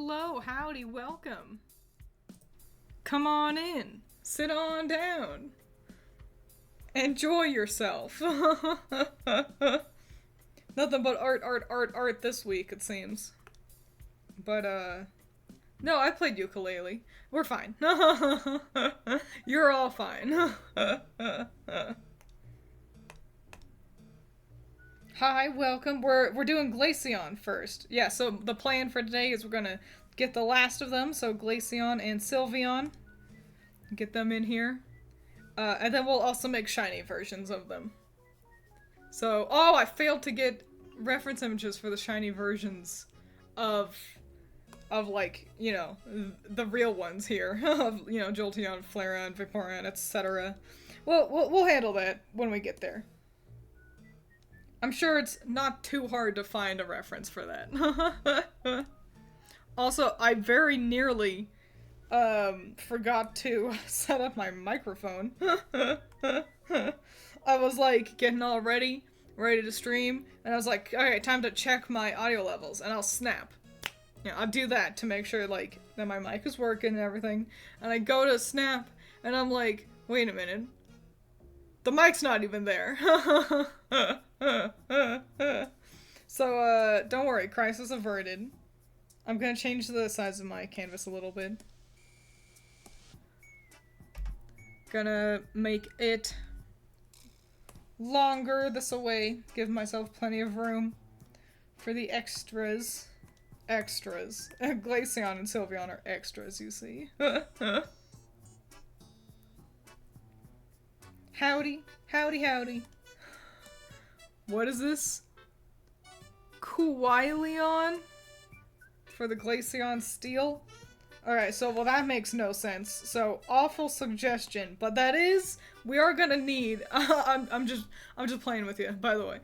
hello, howdy, welcome. Come on in. Sit on down. Enjoy yourself. Nothing but art this week, it seems. But, no, I played ukulele. We're fine. You're all fine. Hi, welcome. We're doing Glaceon first. Yeah, so the plan for today is we're gonna get the last of them, so Glaceon and Sylveon. Get them in here. And then we'll also make shiny versions of them. So, oh, I failed to get reference images for the shiny versions of like, you know, the real ones here. Of, you know, Jolteon, Flareon, Vaporeon, etc. We'll handle that when we get there. I'm sure it's not too hard to find a reference for that. Also, I very nearly forgot to set up my microphone. I was like getting all ready to stream, and I was like, okay, time to check my audio levels, and I'll snap. You know, I'll do that to make sure like that my mic is working and everything. And I go to snap, and I'm like, wait a minute. The mic's not even there. So, don't worry, crisis averted. I'm gonna change the size of my canvas a little bit. Gonna make it longer this way, give myself plenty of room for the extras. Extras. Glaceon and Sylveon are extras, you see. Howdy, howdy, howdy. What is this? Kuwailion? For the Glaceon Steel? Alright, so, well, that makes no sense. So, awful suggestion. But that is, we are gonna need, I'm just playing with you, by the way.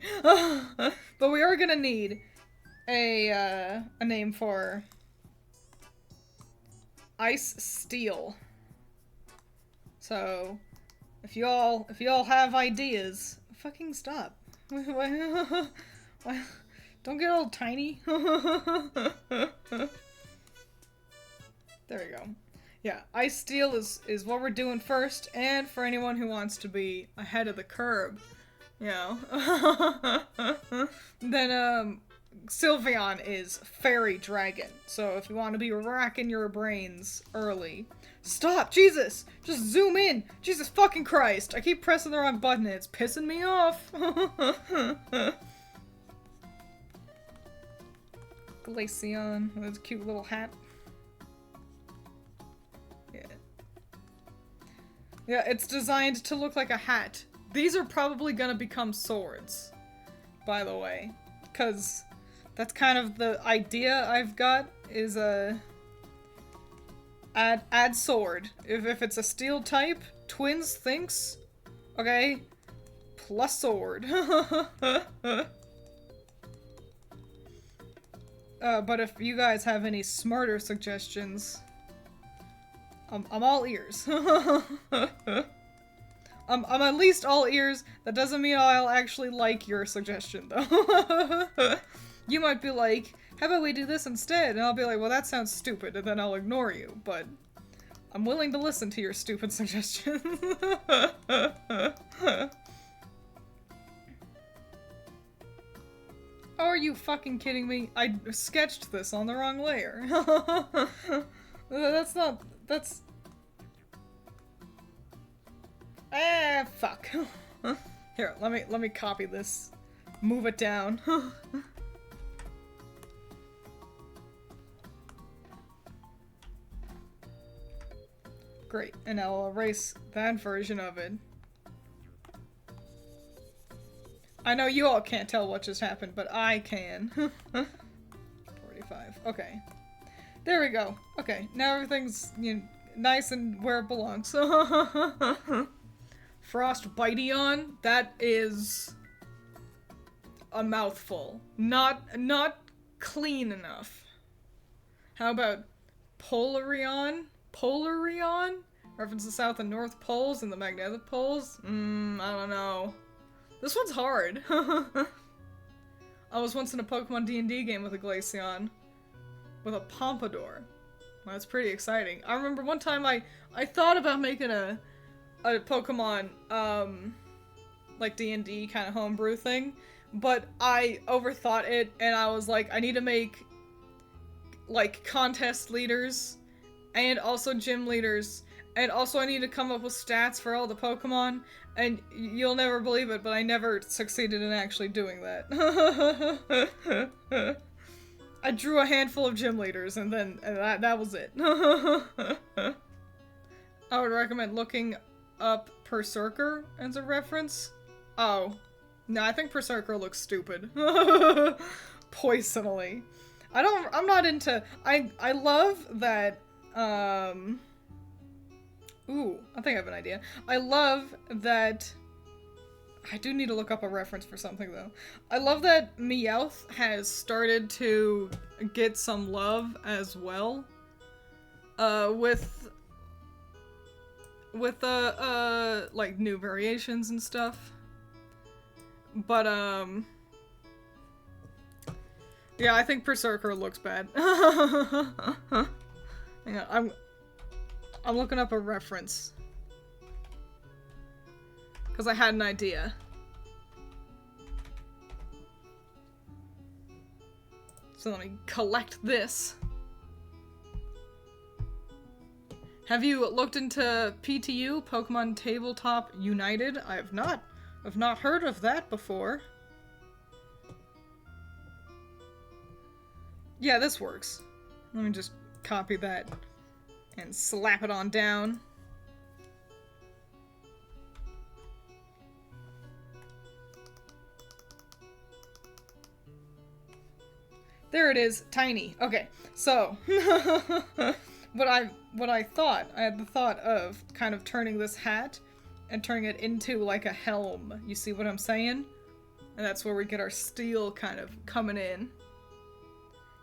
But we are gonna need a name for Ice Steel. So, if you all have ideas, fucking stop. Don't get all tiny. There we go. Yeah, Ice Steel is what we're doing first, and for anyone who wants to be ahead of the curve, you know. Then, Sylveon is Fairy Dragon. So if you want to be racking your brains early. Stop! Jesus! Just zoom in! Jesus fucking Christ! I keep pressing the wrong button and it's pissing me off! Glaceon with his cute little hat. Yeah. Yeah, it's designed to look like a hat. These are probably gonna become swords, by the way. Because that's kind of the idea I've got, is add sword. If it's a steel type, Twiins thinks, okay, plus sword. But if you guys have any smarter suggestions, I'm all ears. I'm at least all ears. That doesn't mean I'll actually like your suggestion, though. You might be like, how about we do this instead? And I'll be like, well, that sounds stupid, and then I'll ignore you, but I'm willing to listen to your stupid suggestions. Oh, are you fucking kidding me? I sketched this on the wrong layer. That's... fuck. Here, let me copy this. Move it down. Great, and I'll erase that version of it. I know you all can't tell what just happened, but I can. 45. Okay. There we go. Okay, now everything's, you know, nice and where it belongs. Frostbiteon, that is a mouthful. Not clean enough. How about Polarion? Polarion? Reference the South and North Poles and the Magnetic Poles? I don't know. This one's hard. I was once in a Pokemon D&D game with a Glaceon. with a pompadour. Well, that's pretty exciting. I remember one time I thought about making a Pokemon, like D&D kind of homebrew thing, but I overthought it, and I was like, I need to make, like, contest leaders, and also gym leaders, and also I need to come up with stats for all the Pokemon, and you'll never believe it, but I never succeeded in actually doing that. I drew a handful of gym leaders, and then that was it. I would recommend looking up Berserker as a reference. Oh. No, I think Berserker looks stupid. Poisonally. I'm not into, I love that, ooh, I think I have an idea. I love that, I do need to look up a reference for something though. I love that Meowth has started to get some love as well. With like new variations and stuff. But, yeah, I think Berserker looks bad. Hang on, I'm looking up a reference. Because I had an idea. So let me collect this. Have you looked into PTU, Pokemon Tabletop United? I have not. I've not heard of that before. Yeah, this works. Let me just copy that and slap it on down. There it is, tiny. Okay, so what I thought, I had the thought of kind of turning this hat and turning it into like a helm. You see what I'm saying? And that's where we get our steel kind of coming in.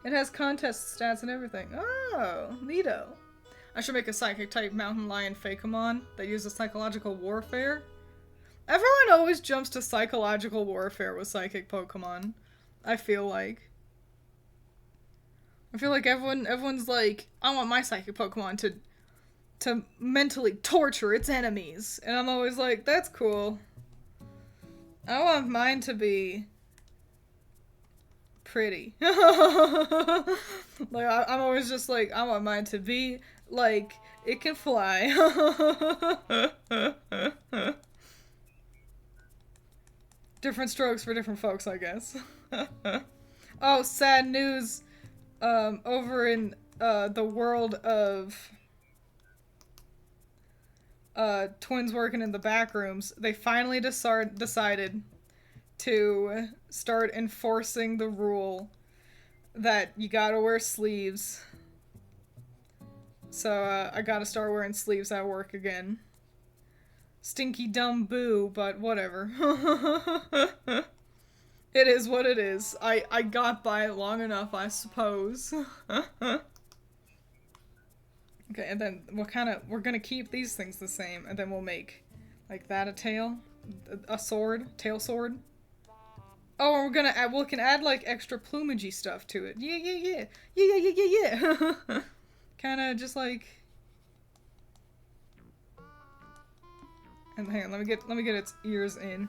It has contest stats and everything. Oh, neato. I should make a psychic type mountain lion Fakamon that uses psychological warfare. Everyone always jumps to psychological warfare with psychic Pokemon. I feel like everyone's like, I want my psychic Pokemon to mentally torture its enemies. And I'm always like, that's cool. I want mine to be pretty. Like, I'm always just like, I want mine to be, like, it can fly. Different strokes for different folks, I guess. Oh, sad news. Over in, the world of Twiins working in the back rooms, they finally decided to start enforcing the rule that you gotta wear sleeves. So, I gotta start wearing sleeves at work again. Stinky dumb boo, but whatever. It is what it is. I got by long enough, I suppose. Okay, and then we're gonna keep these things the same, and then we'll make, like, that a tail, a sword, tail sword. Oh, and we can add, like, extra plumagey stuff to it. Yeah. Kinda just like, and hang on, let me get its ears in.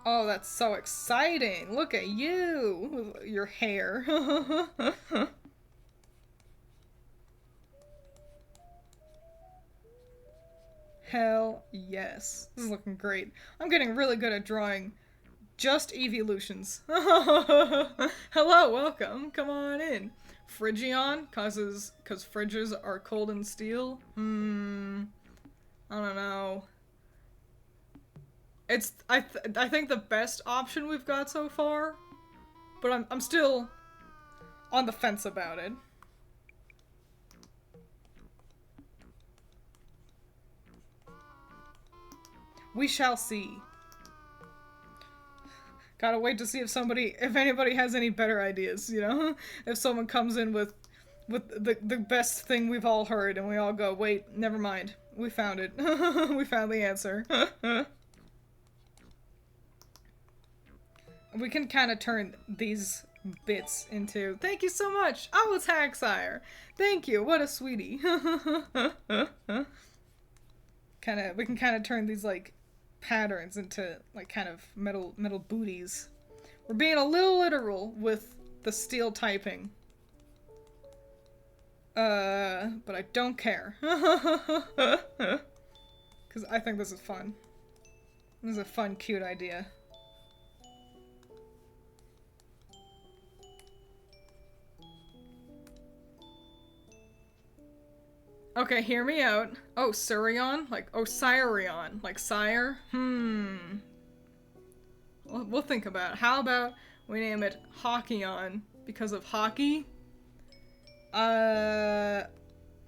Oh, that's so exciting! Look at you! With your hair. Hell yes. This is looking great. I'm getting really good at drawing just evolutions. Hello, welcome. Come on in. Phrygion, cause fridges are cold and steel? I don't know. It's I think the best option we've got so far, but I'm still on the fence about it. We shall see. Gotta wait to see if anybody has any better ideas, you know? If someone comes in with the best thing we've all heard and we all go, wait, never mind. We found it. We found the answer. We can kind of turn these bits into... Thank you so much! Oh, it's Hacksire! Thank you! What a sweetie! We can kind of turn these, like, patterns into, like, kind of metal booties. We're being a little literal with the steel typing. But I don't care. Because I think this is fun. This is a fun, cute idea. Okay, hear me out. Oh, Surion? Like, oh, Sirion. Like, sire? We'll think about it. How about we name it Hockeyon because of hockey? I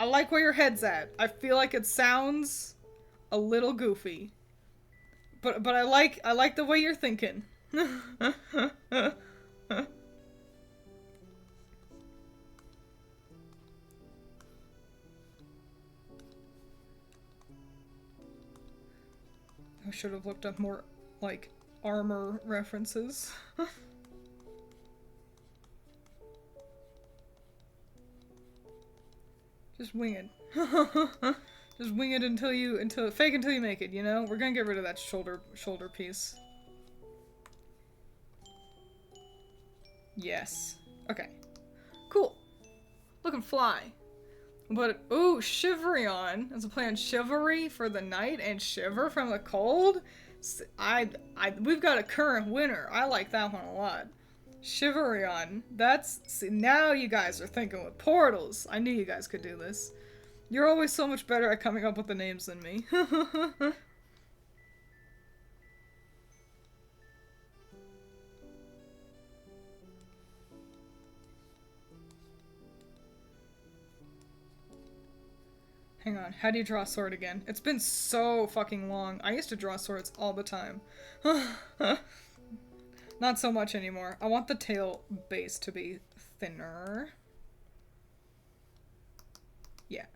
like where your head's at. I feel like it sounds a little goofy. But I like the way you're thinking. I should have looked up more, like, armor references. Just wing it. Just wing it fake until you make it, you know? We're gonna get rid of that shoulder piece. Yes. Okay. Cool. Looking fly. But, ooh, Shiverion. As a play on chivalry for the night and shiver from the cold. We've got a current winner. I like that one a lot. Shiverion. See, now you guys are thinking with portals. I knew you guys could do this. You're always so much better at coming up with the names than me. Hang on, how do you draw a sword again? It's been so fucking long. I used to draw swords all the time. Not so much anymore. I want the tail base to be thinner. Yeah.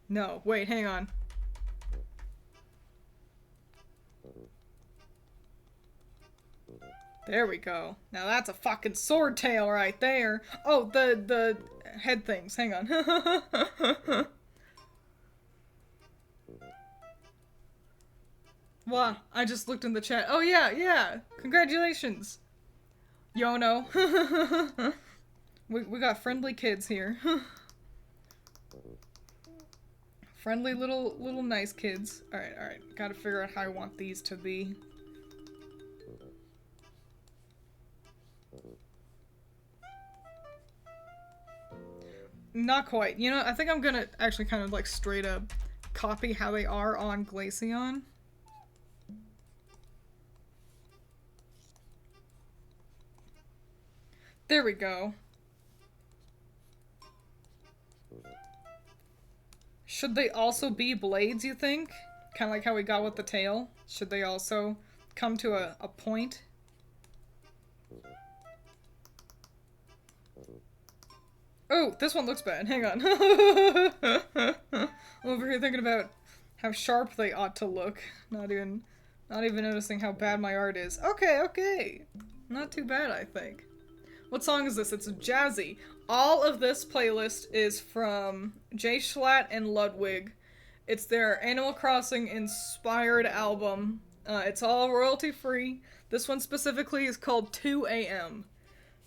No, wait, hang on. There we go. Now that's a fucking sword tail right there. Oh, the head things. Hang on. Wow, I just looked in the chat. Oh yeah. Congratulations. Yono. we got friendly kids here. Friendly little nice kids. Alright. Gotta figure out how I want these to be. Not quite. You know, I think I'm gonna actually kind of like straight up copy how they are on Glaceon. There we go. Should they also be blades, you think? Kind of like how we got with the tail? Should they also come to a point? Oh, this one looks bad. Hang on. I'm over here thinking about how sharp they ought to look. Not even noticing how bad my art is. Okay. Not too bad, I think. What song is this? It's jazzy. All of this playlist is from Jay Schlatt and Ludwig. It's their Animal Crossing inspired album. It's all royalty free. This one specifically is called 2 AM.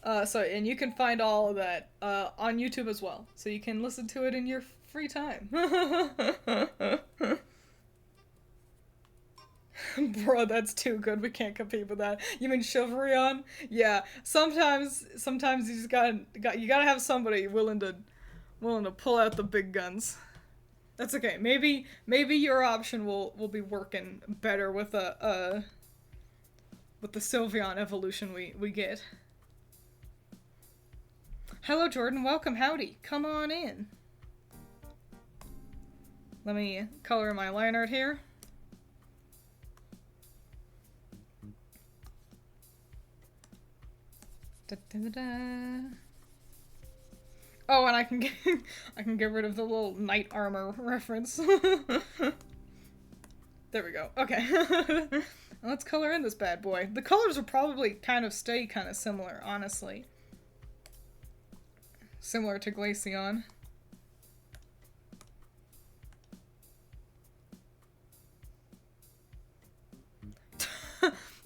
And you can find all of that on YouTube as well. So you can listen to it in your free time. Bro, that's too good. We can't compete with that. You mean Chivalryon? Yeah. Sometimes you just gotta have somebody willing to pull out the big guns. That's okay. Maybe your option will be working better with the Sylveon evolution we get. Hello, Jordan. Welcome. Howdy. Come on in. Let me color my line art here. Oh, and I can get rid of the little knight armor reference. There we go. Okay. Let's color in this bad boy. The colors will probably kind of stay kind of similar, honestly. Similar to Glaceon.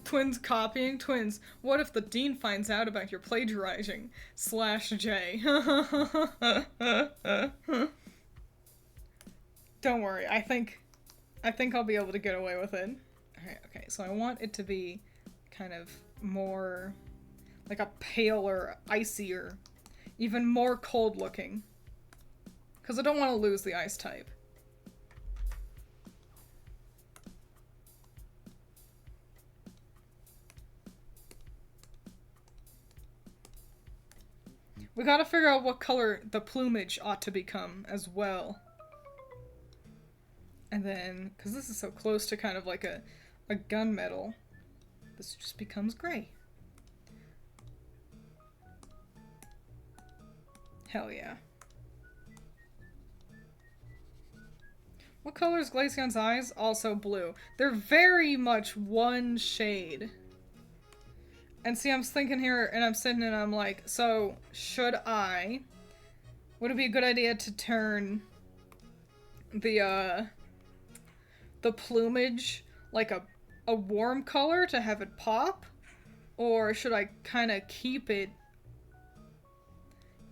Twiins copying? Twiins, what if the dean finds out about your plagiarizing? /J. Don't worry, I think I'll be able to get away with it. Alright, okay, so I want it to be kind of more like a paler, icier, even more cold looking. Because I don't want to lose the ice type. We gotta figure out what color the plumage ought to become as well. And then, because this is so close to kind of like a gunmetal, this just becomes gray. Hell yeah. What color is Glaceon's eyes? Also blue. They're very much one shade. And see, I'm thinking here, and I'm sitting and I'm like, so, would it be a good idea to turn the plumage like a warm color to have it pop? Or should I kind of keep it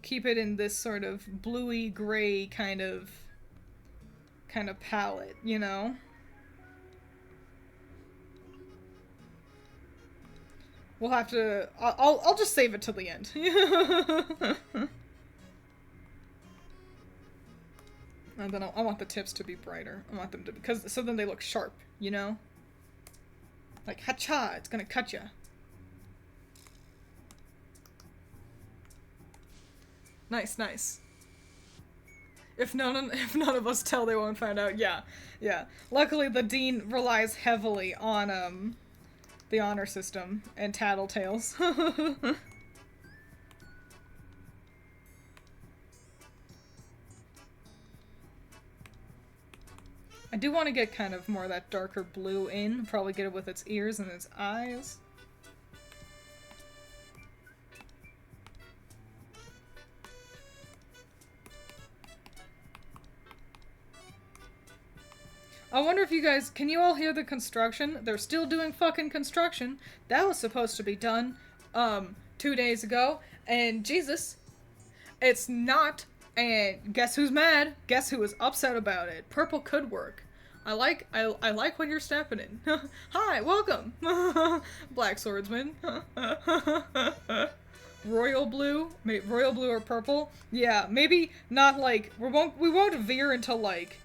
in this sort of bluey gray kind of palette, you know? We'll have to... I'll just save it till the end. And then I want the tips to be brighter. I want them to... because so then they look sharp, you know? Like, ha-cha, it's gonna cut ya. Nice, nice. If none of us tell, they won't find out. Yeah, yeah. Luckily, the dean relies heavily on, the honor system and tattletales. I do want to get kind of more of that darker blue in. Probably get it with its ears and its eyes. I wonder if you guys, can you all hear the construction? They're still doing fucking construction. That was supposed to be done, 2 days ago. And Jesus, it's not. And guess who's mad? Guess who is upset about it? Purple could work. I like when you're stepping in. Hi, welcome, Black Swordsman. Royal blue, maybe royal blue or purple. Yeah, maybe not like we won't veer into like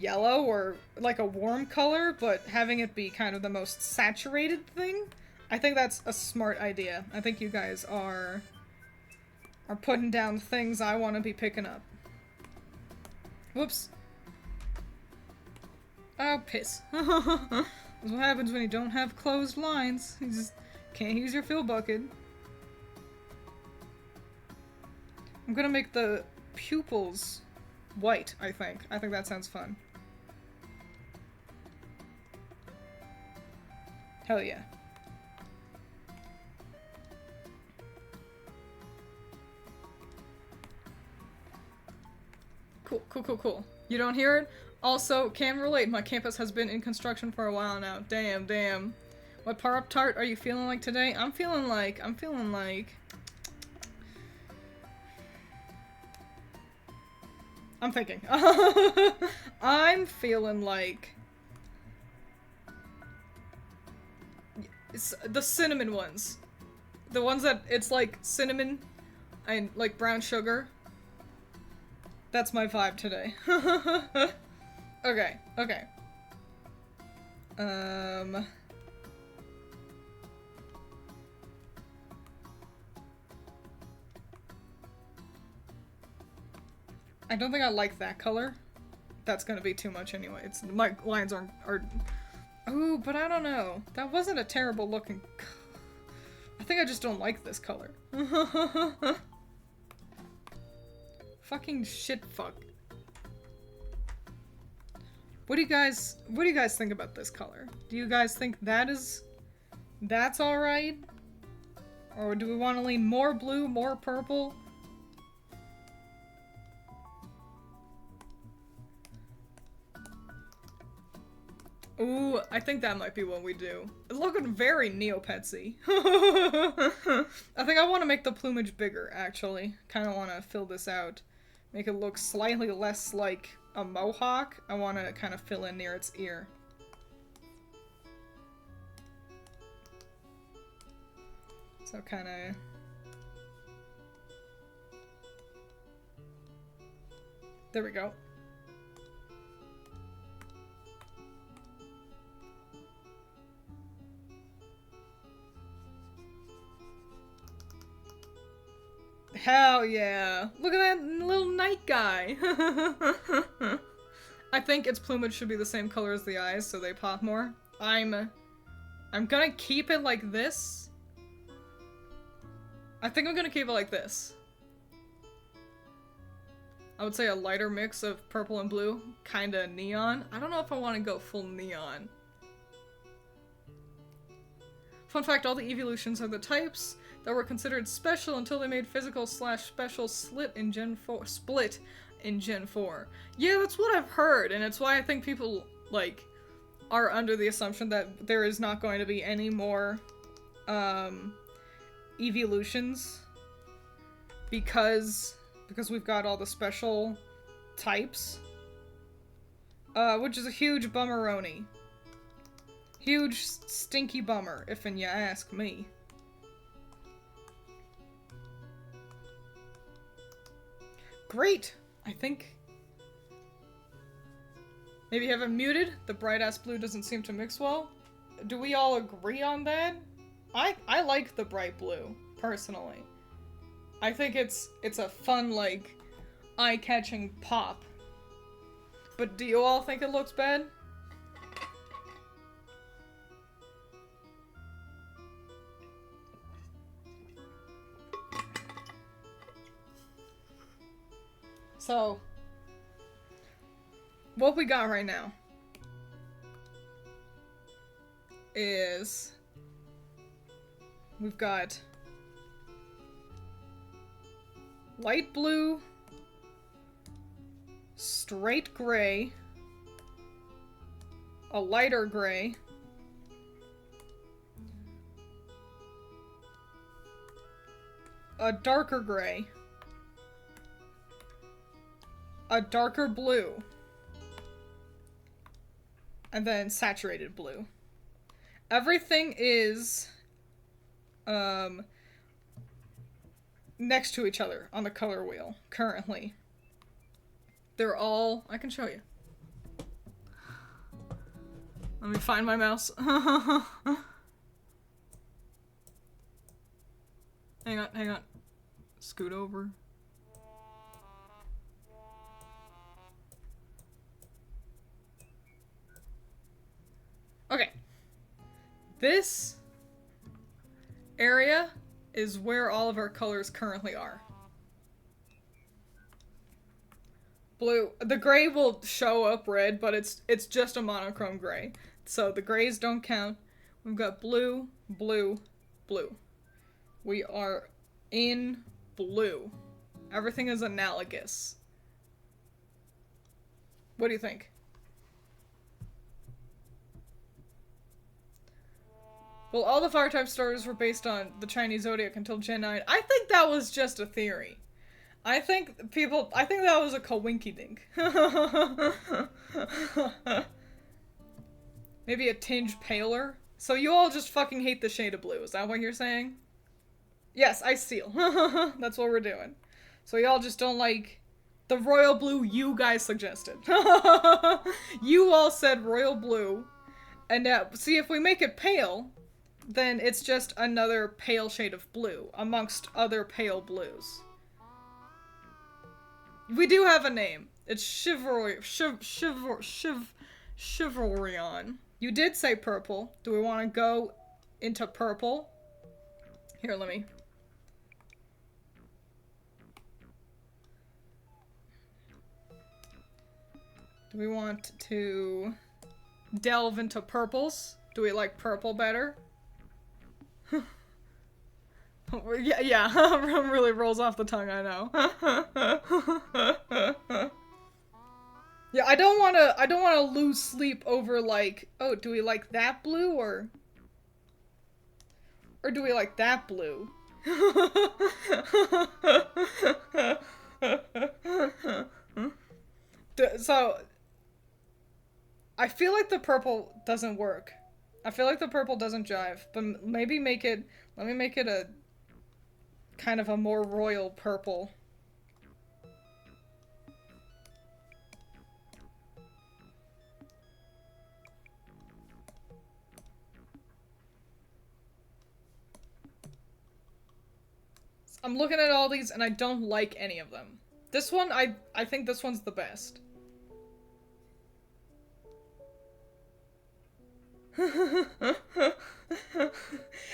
yellow or like a warm color, but having it be kind of the most saturated thing. I think that's a smart idea. I think you guys are putting down things I want to be picking up. Whoops. Oh, piss. That's what happens when you don't have closed lines. You just can't use your fill bucket. I'm gonna make the pupils white, I think. I think that sounds fun. Hell yeah. Cool, cool, cool, cool. You don't hear it? Also, can relate. My campus has been in construction for a while now. Damn, damn. What Pop-Tart are you feeling like today? I'm feeling like... I'm thinking. I'm feeling like... It's the cinnamon ones. The ones that it's like cinnamon and like brown sugar. That's my vibe today. Okay, okay. I don't think I like that color. That's gonna be too much anyway. My lines are ooh, but I don't know. That wasn't a terrible looking... I think I just don't like this color. Fucking shit fuck. What do you guys think about this color? Do you guys think that's all right? Or do we want to lean more blue, more purple? Ooh, I think that might be what we do. It's looking very Neopetsy. I think I want to make the plumage bigger, actually. Kind of want to fill this out. Make it look slightly less like a mohawk. I want to kind of fill in near its ear. So kind of... There we go. Hell yeah. Look at that little night guy. I think its plumage should be the same color as the eyes so they pop more. I'm gonna keep it like this. I think I'm gonna keep it like this. I would say a lighter mix of purple and blue. Kinda neon. I don't know if I want to go full neon. Fun fact, all the evolutions are the types that were considered special until they made physical/special split in Gen 4. Yeah, that's what I've heard, and it's why I think people, like, are under the assumption that there is not going to be any more, evolutions. Because we've got all the special types. Which is a huge bummeroni. Huge stinky bummer, if you ask me. Great! I think... Maybe have it muted? The bright-ass blue doesn't seem to mix well? Do we all agree on that? I like the bright blue, personally. I think it's a fun, like, eye-catching pop. But do you all think it looks bad? So, what we got right now is we've got light blue, straight gray, a lighter gray, a darker gray, a darker blue, and then saturated blue. Everything is next to each other on the color wheel currently. They're all... I can show you. Let me find my mouse. Hang on. Scoot over. Okay. This area is where all of our colors currently are. Blue. The gray will show up red, but it's just a monochrome gray. So the grays don't count. We've got blue, blue, blue. We are in blue. Everything is analogous. What do you think? Well, all the fire type stars were based on the Chinese zodiac until Gen 9. I think that was just a theory. I think that was a coinkydink. Maybe a tinge paler? So you all just fucking hate the shade of blue, is that what you're saying? Yes, I steal. That's what we're doing. So y'all just don't like the royal blue you guys suggested. You all said royal blue. And now, see, if we make it pale, then it's just another pale shade of blue amongst other pale blues. We do have a name. It's Chivalryon. You did say purple. Do we want to go into purple? Here, let me... Do Do we want to delve into purples? Do we like purple better? yeah, really rolls off the tongue, I know. Yeah, I don't wanna lose sleep over like, oh, do we like that blue or do we like that blue? So, I feel like the purple doesn't work. I feel like the purple doesn't jive, but maybe let me make it a kind of a more royal purple. I'm looking at all these and I don't like any of them. This one, I think this one's the best.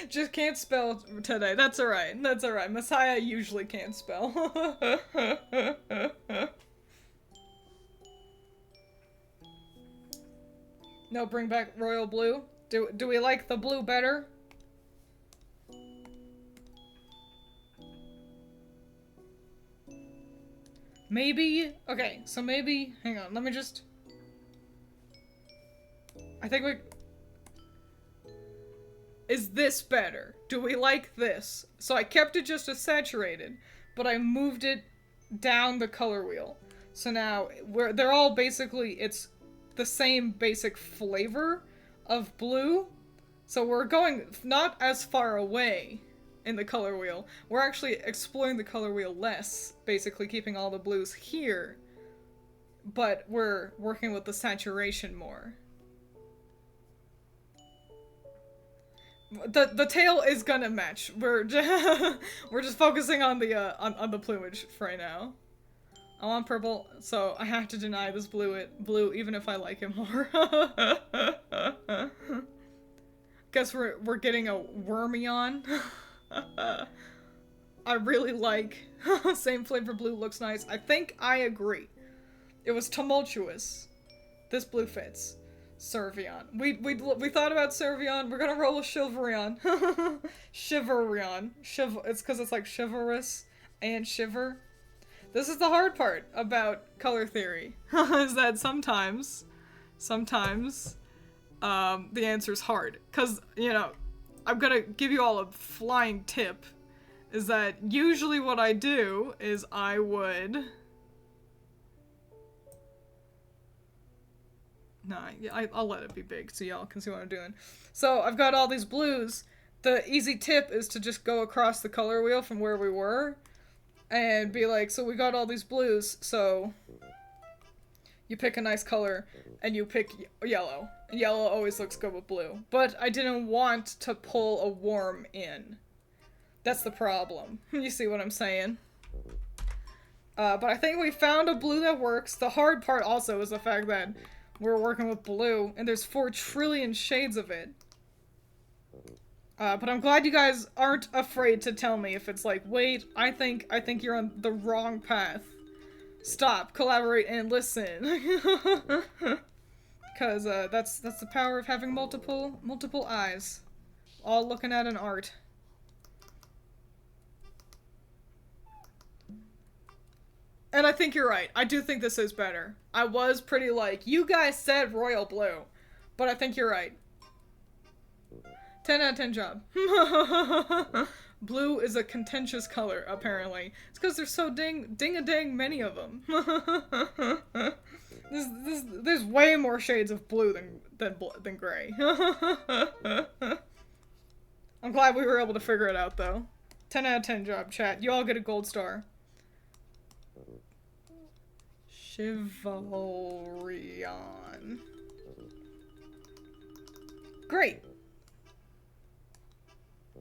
Just can't spell today. That's alright. That's alright. Messiah usually can't spell. No, bring back royal blue. Do we like the blue better? Maybe, okay, so maybe, hang on, let me just, I think is this better? Do we like this? So I kept it just as saturated, but I moved it down the color wheel. So now, they're all basically, it's the same basic flavor of blue, so we're going not as far away in the color wheel. We're actually exploring the color wheel less, basically keeping all the blues here, but we're working with the saturation more. The tail is gonna match. We're just focusing on the plumage for right now. I want purple, so I have to deny this blue even if I like it more. Guess we're getting a Wormion. I really like same flavor blue, looks nice. I think I agree. It was tumultuous. This blue fits. Servion. We thought about Servion. We're gonna roll a Shiverion. Shiverion. It's because it's like chivalrous and shiver. This is the hard part about color theory. Is that sometimes the answer's hard. Cause, you know, I'm gonna give you all a flying tip, is that usually what I do is I would... Nah, I'll let it be big so y'all can see what I'm doing. So I've got all these blues. The easy tip is to just go across the color wheel from where we were and be like, so we got all these blues, so you pick a nice color and you pick yellow. Yellow always looks good with blue. But I didn't want to pull a worm in. That's the problem. You see what I'm saying? But I think we found a blue that works. The hard part also is the fact that we're working with blue, and there's 4 trillion shades of it. But I'm glad you guys aren't afraid to tell me if it's like, wait, I think you're on the wrong path. Stop, collaborate, and listen. Cause that's the power of having multiple eyes, all looking at an art. And I think you're right. I do think this is better. I was pretty like, you guys said royal blue, but I think you're right. 10 out of 10 job. Blue is a contentious color, apparently. It's because there's so ding-a-dang many of them. There's way more shades of blue than gray. I'm glad we were able to figure it out, though. 10 out of 10 job, chat. You all get a gold star. Shiverion. Great.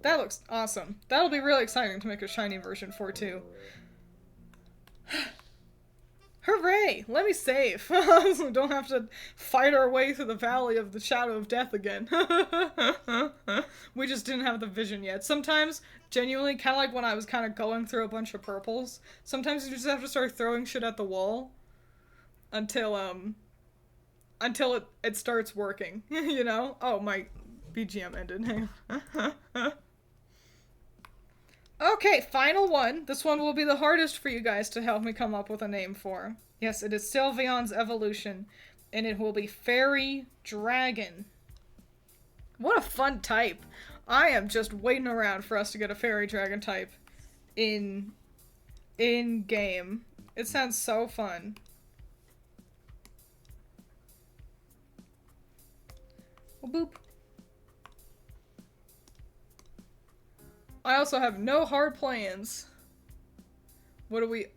That looks awesome. That'll be really exciting to make a shiny version for, too. Hooray! Let me save. So don't have to fight our way through the valley of the shadow of death again. We just didn't have the vision yet. Sometimes, genuinely, kind of like when I was kind of going through a bunch of purples, sometimes you just have to start throwing shit at the wall until until it starts working, you know? Oh, my BGM ended. Hang on. Okay, final one. This one will be the hardest for you guys to help me come up with a name for. Yes, it is Sylveon's evolution, and it will be Fairy Dragon. What a fun type. I am just waiting around for us to get a Fairy Dragon type in game. It sounds so fun. Oh, boop. I also have no hard plans. What are we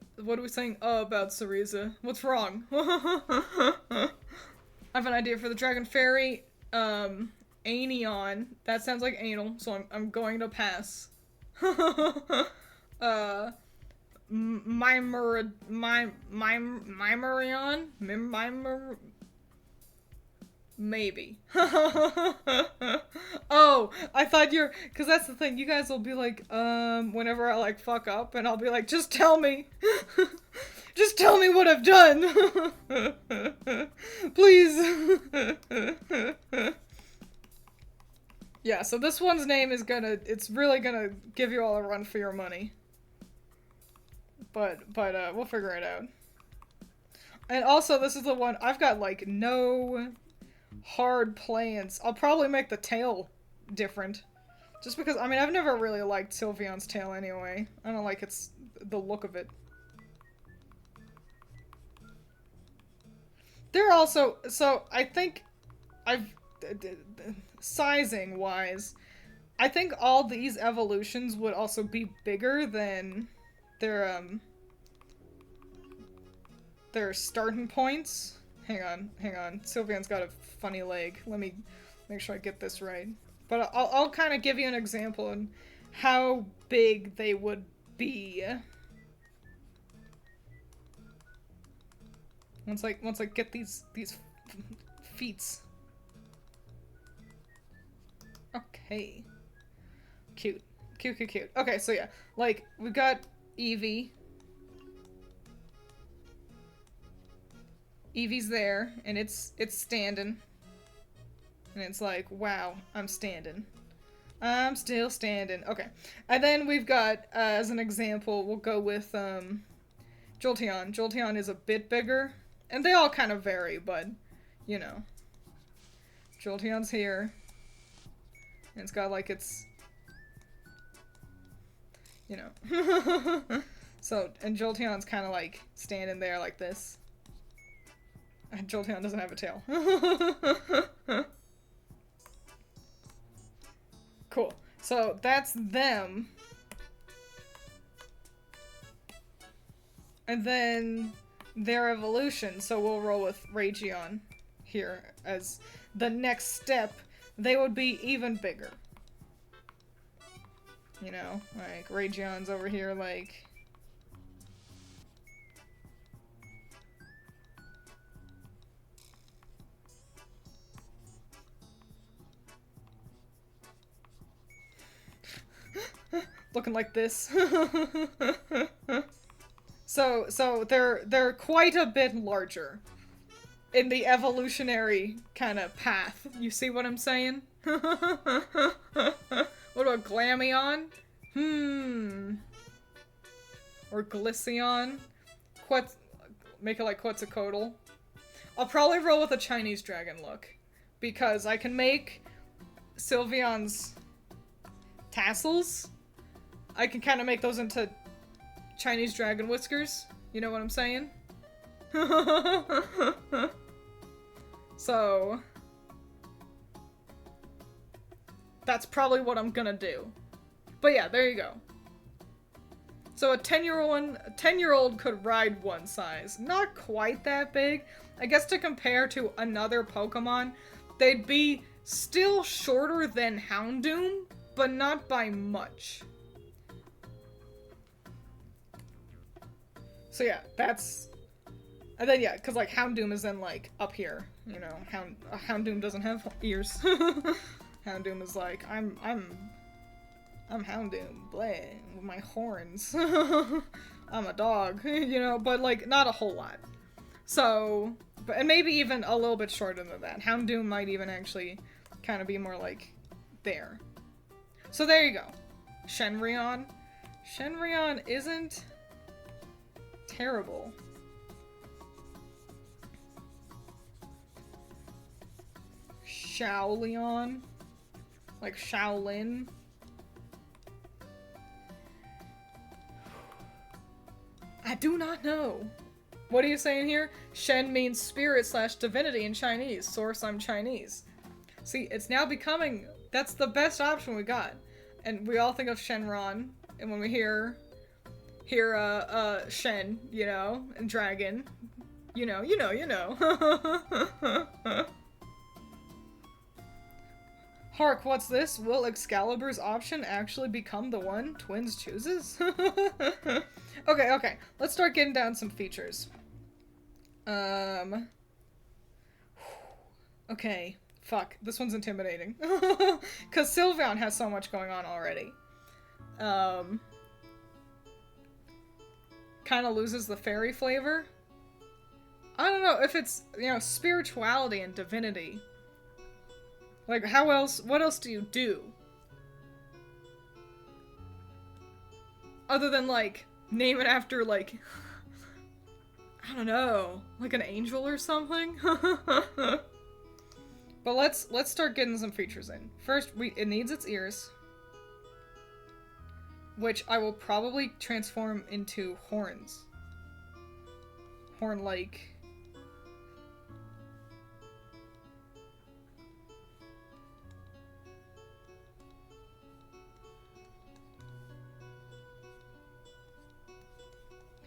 saying about Cereza? What's wrong? I have an idea for the Dragon Fairy. Anion. That sounds like anal, so I'm going to pass. Mimerion? Maybe. Oh, I thought cause that's the thing, you guys will be like, whenever I like fuck up, and I'll be like, just tell me. Just tell me what I've done. Please. Yeah, so this one's name is it's really gonna give you all a run for your money. But we'll figure it out. And also, this is the one, I've got, like, no hard plans. I'll probably make the tail different. Just because, I mean, I've never really liked Sylveon's tail anyway. I don't like the look of it. They're also, so, I think, sizing-wise, I think all these evolutions would also be bigger than their starting points. Hang on. Sylveon's got a funny leg. Let me make sure I get this right. But I'll kind of give you an example on how big they would be. Once I get these feats. Okay. Cute. Okay, so yeah. Like, we got Eevee. Eevee's there, and it's standing. And it's like, wow, I'm standing. I'm still standing. Okay. And then we've got, as an example, we'll go with, Jolteon. Jolteon is a bit bigger. And they all kind of vary, but, you know. Jolteon's here. And it's got, like, its... You know. So, and Jolteon's kind of, like, standing there like this. Jolteon doesn't have a tail. Cool. So that's them. And then their evolution. So we'll roll with Rageon here as the next step. They would be even bigger. You know, like Rageon's over here like... looking like this. So they're quite a bit larger in the evolutionary kind of path. You see what I'm saying? What about Glameon? Or Glyceon? Make it like Quetzalcoatl. I'll probably roll with a Chinese dragon look. Because I can make Sylveon's tassels. I can kind of make those into Chinese dragon whiskers. You know what I'm saying? So... that's probably what I'm gonna do. But yeah, there you go. So a 10-year-old could ride one size. Not quite that big. I guess to compare to another Pokemon, they'd be still shorter than Houndoom, but not by much. So yeah, that's... and then yeah, because like Houndoom is then like up here, you know. Houndoom doesn't have ears. Houndoom is like, I'm Houndoom, bleh, with my horns. I'm a dog, you know, but like not a whole lot. So But, and maybe even a little bit shorter than that. Houndoom might even actually kind of be more like there. So there you go. Shenrion. Shenrion isn't terrible. Shaoleon. Like Shaolin. I do not know. What are you saying here? Shen means spirit / divinity in Chinese. Source, I'm Chinese. See, it's now becoming... That's the best option we got. And we all think of Shenron. And when we hear Shen, you know, and dragon. You know. Hark, what's this? Will Excalibur's option actually become the one Twiins chooses? Okay. Let's start getting down some features. Okay. Fuck. This one's intimidating. Because Sylveon has so much going on already. Kind of loses the fairy flavor. I don't know if it's, you know, spirituality and divinity. Like, how else, what else do you do? Other than, like, name it after, like, I don't know, like an angel or something? But let's start getting some features in. First, it needs its ears. Which I will probably transform into horns. Horn-like.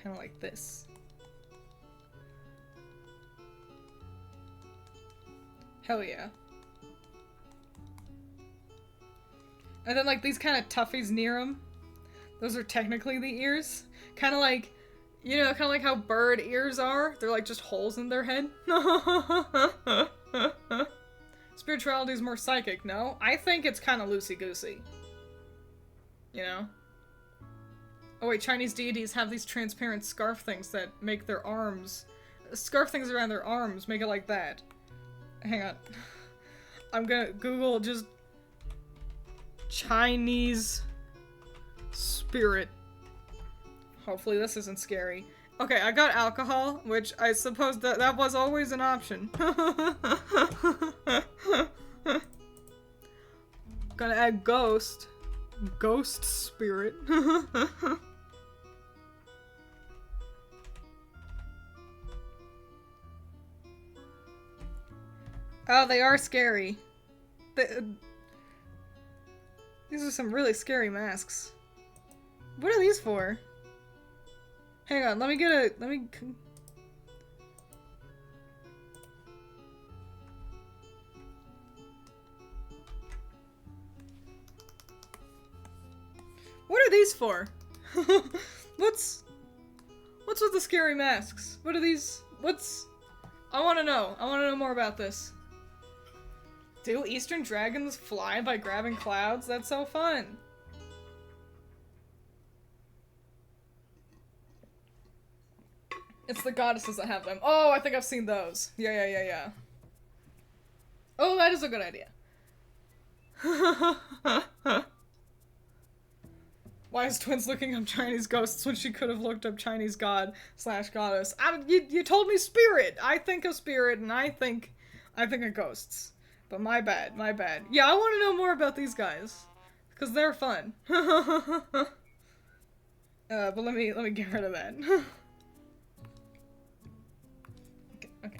Kind of like this. Hell yeah. And then like these kind of toughies near them. Those are technically the ears. Kind of like, you know, kind of like how bird ears are. They're like just holes in their head. Spirituality is more psychic, no? I think it's kind of loosey-goosey. You know? Oh wait, Chinese deities have these transparent scarf things that make their arms... Scarf things around their arms make it like that. Hang on. I'm gonna Google just... Chinese... spirit. Hopefully this isn't scary. Okay, I got alcohol, which I suppose that was always an option. Gonna add ghost. Ghost spirit. Oh, they are scary. These are some really scary masks. What are these for? Hang on, let me... What are these for? What's with the scary masks? What are these? I want to know. I want to know more about this. Do Eastern dragons fly by grabbing clouds? That's so fun. It's the goddesses that have them. Oh, I think I've seen those. Yeah. Oh, that is a good idea. Why is Twiins looking up Chinese ghosts when she could have looked up Chinese god / goddess? You told me spirit. I think of spirit, and I think of ghosts. But my bad. Yeah, I want to know more about these guys, because they're fun. But let me get rid of that. Okay.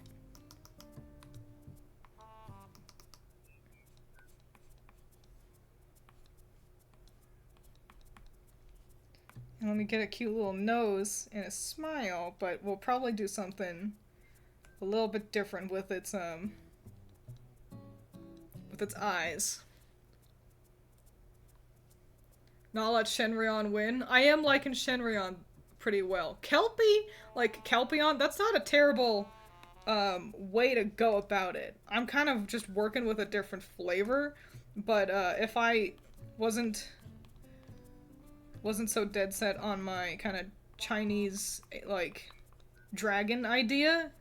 And let me get a cute little nose and a smile, but we'll probably do something a little bit different with its eyes. Not let Shenrion win. I am liking Shenrion pretty well. Kelpie, like Kelpion, that's not a terrible way to go about it. I'm kind of just working with a different flavor, but if I wasn't so dead set on my kind of Chinese like dragon idea,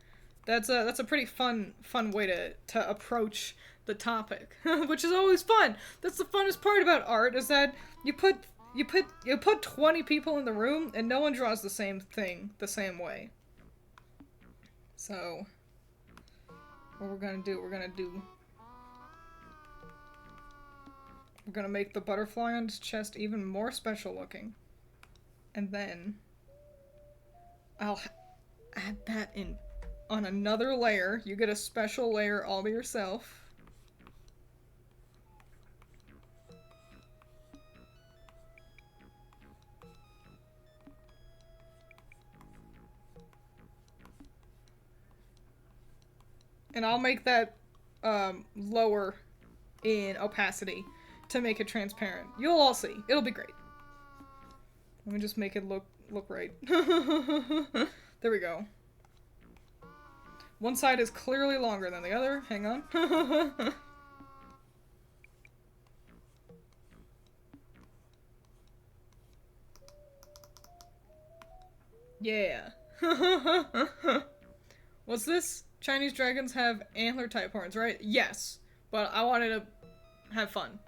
That's a pretty fun way to approach the topic, which is always fun. That's the funnest part about art, is that you put 20 people in the room and no one draws the same thing the same way. So what we're gonna make the butterfly on his chest even more special looking. And then I'll add that in on another layer. You get a special layer all to yourself. And I'll make that lower in opacity to make it transparent. You'll all see. It'll be great. Let me just make it look right. There we go. One side is clearly longer than the other. Hang on. Yeah. What's this? Chinese dragons have antler type horns, right? Yes. But I wanted to have fun.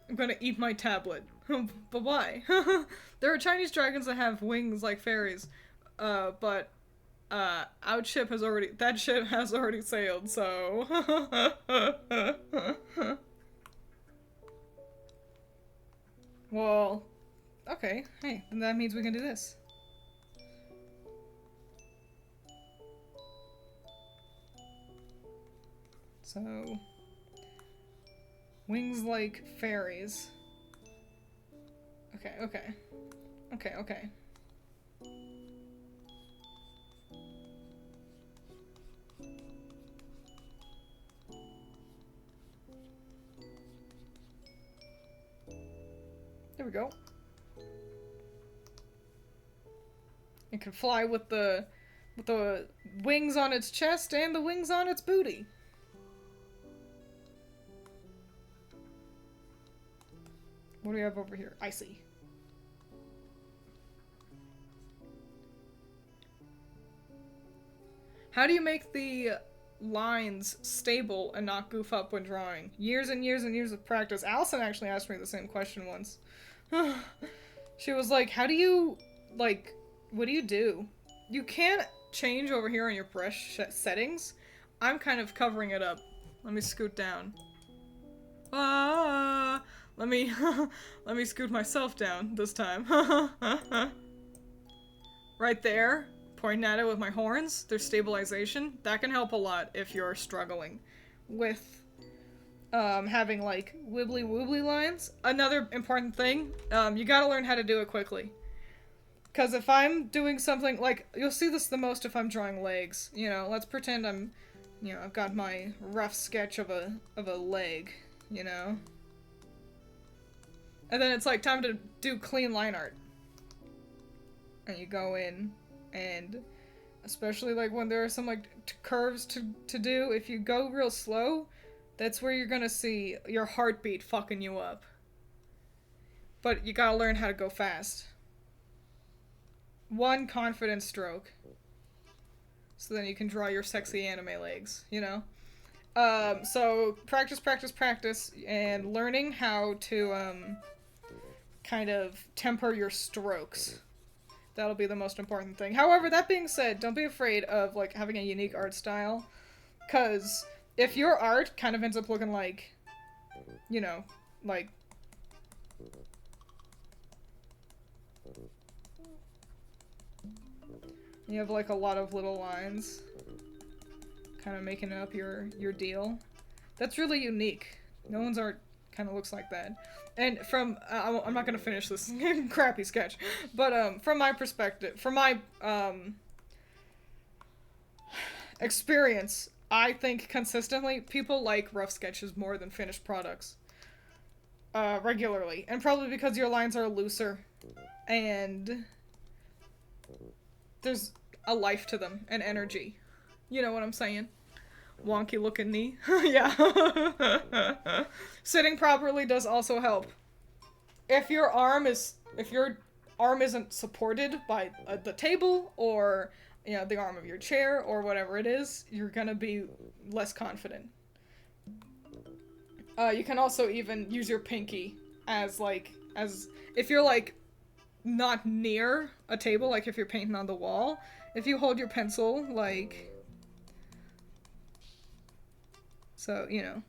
I'm gonna eat my tablet. But why? There are Chinese dragons that have wings like fairies. But our ship has already- that ship has already sailed, so... Well, okay. Hey, then that means we can do this. So... wings like fairies. Okay. There we go. It can fly with the wings on its chest and the wings on its booty. What do we have over here? Icy. How do you make the lines stable and not goof up when drawing? Years and years and years of practice. Allison actually asked me the same question once. She was like, how do you, like, what do you do? You can't change over here on your brush settings. I'm kind of covering it up. Let me scoot down. Let me scoot myself down this time. Right there, pointing at it with my horns, there's stabilization. That can help a lot if you're struggling with having like wibbly woobly lines. Another important thing, you gotta learn how to do it quickly. Because if I'm doing something, like, you'll see this the most if I'm drawing legs. You know, let's pretend I'm, you know, I've got my rough sketch of a leg, you know? And then it's like time to do clean line art. And you go in, and especially like when there are some like curves to do, if you go real slow, that's where you're gonna see your heartbeat fucking you up. But you gotta learn how to go fast. One confident stroke. So then you can draw your sexy anime legs, you know? So practice, and learning how to, kind of temper your strokes. That'll be the most important thing. However, that being said, don't be afraid of, like, having a unique art style. Because if your art kind of ends up looking like, you know, like... you have, like, a lot of little lines. Kind of making up your deal. That's really unique. No one's art kind of looks like that. And from, I'm not gonna finish this crappy sketch, but, from my perspective, from my, experience, I think consistently people like rough sketches more than finished products. Regularly. And probably because your lines are looser. And there's a life to them, and energy. You know what I'm saying? Wonky looking knee. Yeah. Sitting properly does also help. If your arm isn't supported by the table or, you know, the arm of your chair or whatever it is, you're gonna be less confident. You can also even use your pinky as if you're like not near a table, like if you're painting on the wall, if you hold your pencil like so, you know,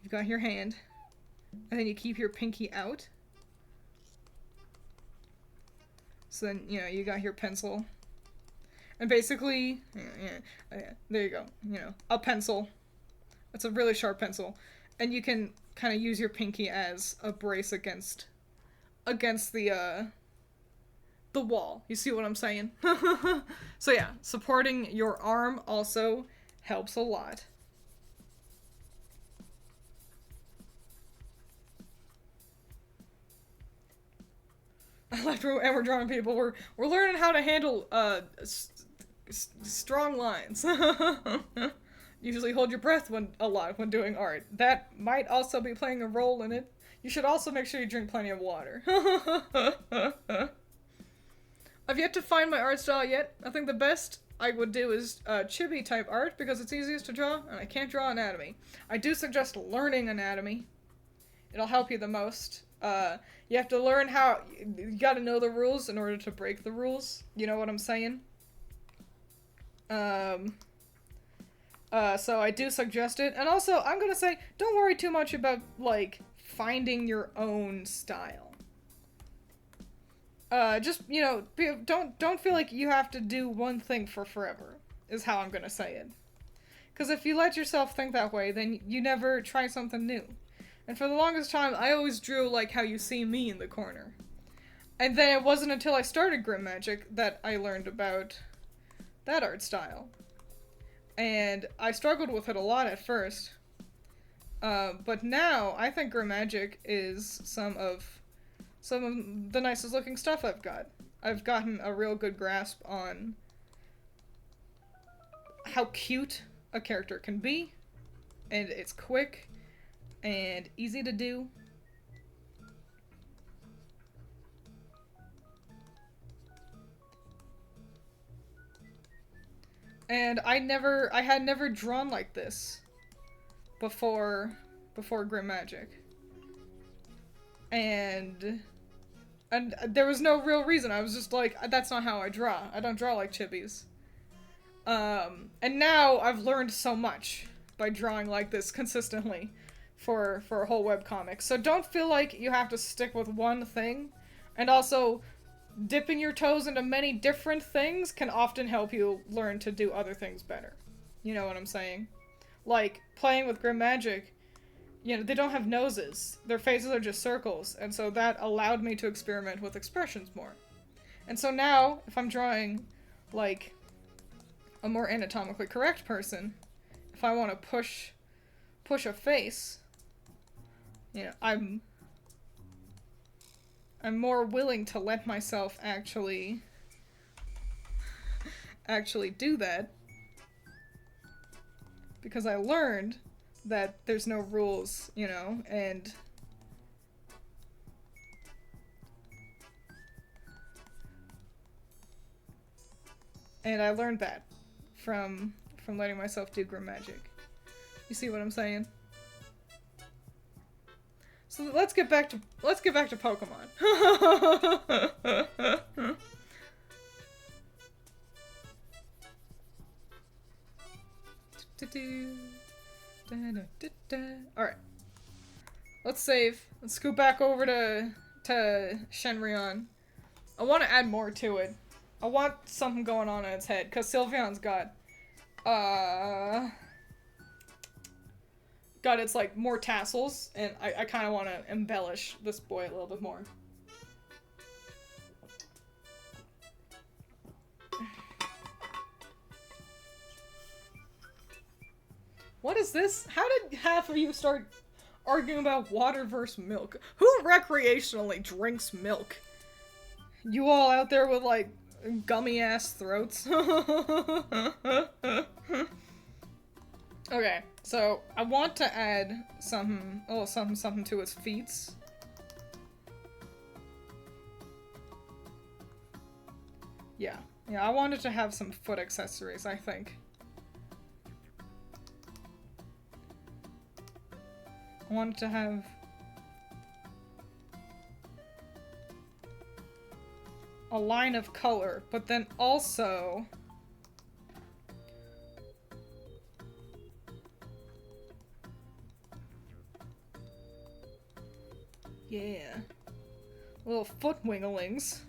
you've got your hand and then you keep your pinky out. So then, you know, you got your pencil. And basically, there you go, you know, a pencil. It's a really sharp pencil. And you can kind of use your pinky as a brace against the wall. You see what I'm saying? So yeah, supporting your arm also helps a lot. I like when we're drawing people. We're learning how to handle strong lines. Usually hold your breath a lot when doing art. That might also be playing a role in it. You should also make sure you drink plenty of water. I've yet to find my art style yet. I think the best I would do is chibi type art because it's easiest to draw and I can't draw anatomy. I do suggest learning anatomy. It'll help you the most. You have to learn how, you gotta know the rules in order to break the rules. You know what I'm saying? So I do suggest it. And also, I'm gonna say, don't worry too much about, like, finding your own style. Just, you know, don't feel like you have to do one thing for forever, is how I'm gonna say it. Because if you let yourself think that way, then you never try something new. And for the longest time, I always drew like how you see me in the corner. And then it wasn't until I started Grim Magic that I learned about that art style. And I struggled with it a lot at first. But now, I think Grim Magic is some of the nicest looking stuff I've got. I've gotten a real good grasp on how cute a character can be. And it's quick and easy to do. And I had never drawn like this before Grim Magic. And there was no real reason. I was just like, that's not how I draw. I don't draw like chibis. And now I've learned so much by drawing like this consistently for a whole webcomic. So don't feel like you have to stick with one thing. And also, dipping your toes into many different things can often help you learn to do other things better. You know what I'm saying? Like, playing with Grim Magic, you know, they don't have noses. Their faces are just circles. And so that allowed me to experiment with expressions more. And so now, if I'm drawing, like, a more anatomically correct person, if I want to push a face, you know, I'm more willing to let myself actually do that, because I learned that there's no rules, you know, and I learned that from letting myself do Grim Magic. You see what I'm saying? So let's get back to Pokemon. Alright. Let's save. Let's go back over to Shenrion. I want to add more to it. I want something going on in its head, because Sylveon's got its, like, more tassels, and I kind of want to embellish this boy a little bit more. What is this? How did half of you start arguing about water versus milk? Who recreationally drinks milk? You all out there with, like, gummy-ass throats? Okay, so I want to add something to its feet. Yeah. Yeah, I wanted to have some foot accessories, I think. I wanted to have a line of color, but then also yeah. Little foot winglings.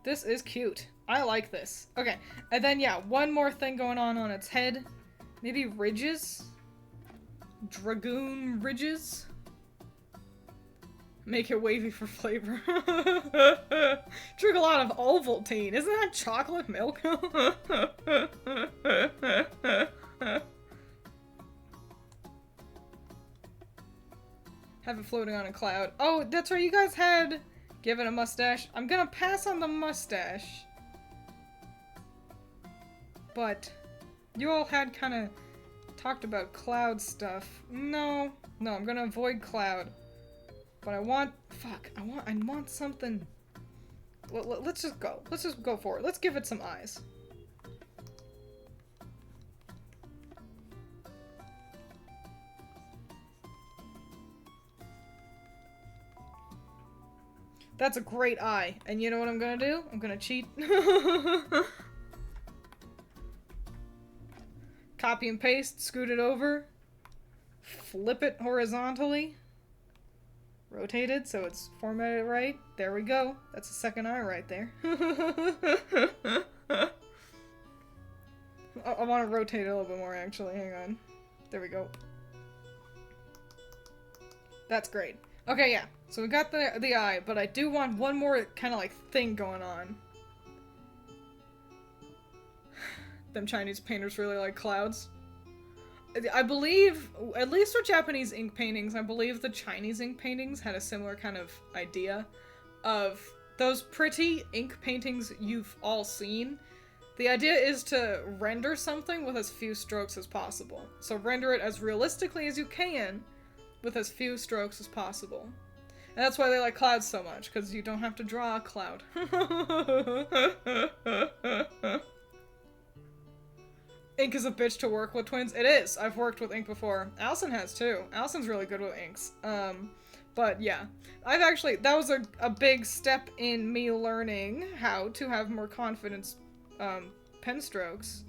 This is cute. I like this. Okay, and then yeah, one more thing going on its head. Maybe ridges? Dragoon ridges? Make it wavy for flavor. Drink a lot of Ovaltine. Isn't that chocolate milk? Have it floating on a cloud. Oh, that's right, you guys had... Give it a mustache. I'm gonna pass on the mustache. But you all had kind of talked about cloud stuff. No, I'm gonna avoid cloud. But I want... Fuck, I want something... Let's just go. Let's just go for it. Let's give it some eyes. That's a great eye. And you know what I'm gonna do? I'm gonna cheat. Copy and paste, scoot it over, flip it horizontally, rotate it so it's formatted right. There we go. That's a second eye right there. I want to rotate it a little bit more actually. Hang on. There we go. That's great. Okay, yeah. So we got the eye, but I do want one more kind of like thing going on. Them Chinese painters really like clouds. I believe, at least with Japanese ink paintings, I believe the Chinese ink paintings had a similar kind of idea of those pretty ink paintings you've all seen. The idea is to render something with as few strokes as possible. So render it as realistically as you can with as few strokes as possible. And that's why they like clouds so much, because you don't have to draw a cloud. Ink is a bitch to work with, Twiins. It is. I've worked with ink before. Allison has too. Allison's really good with inks. But yeah. I've actually, that was a big step in me learning how to have more confidence pen strokes.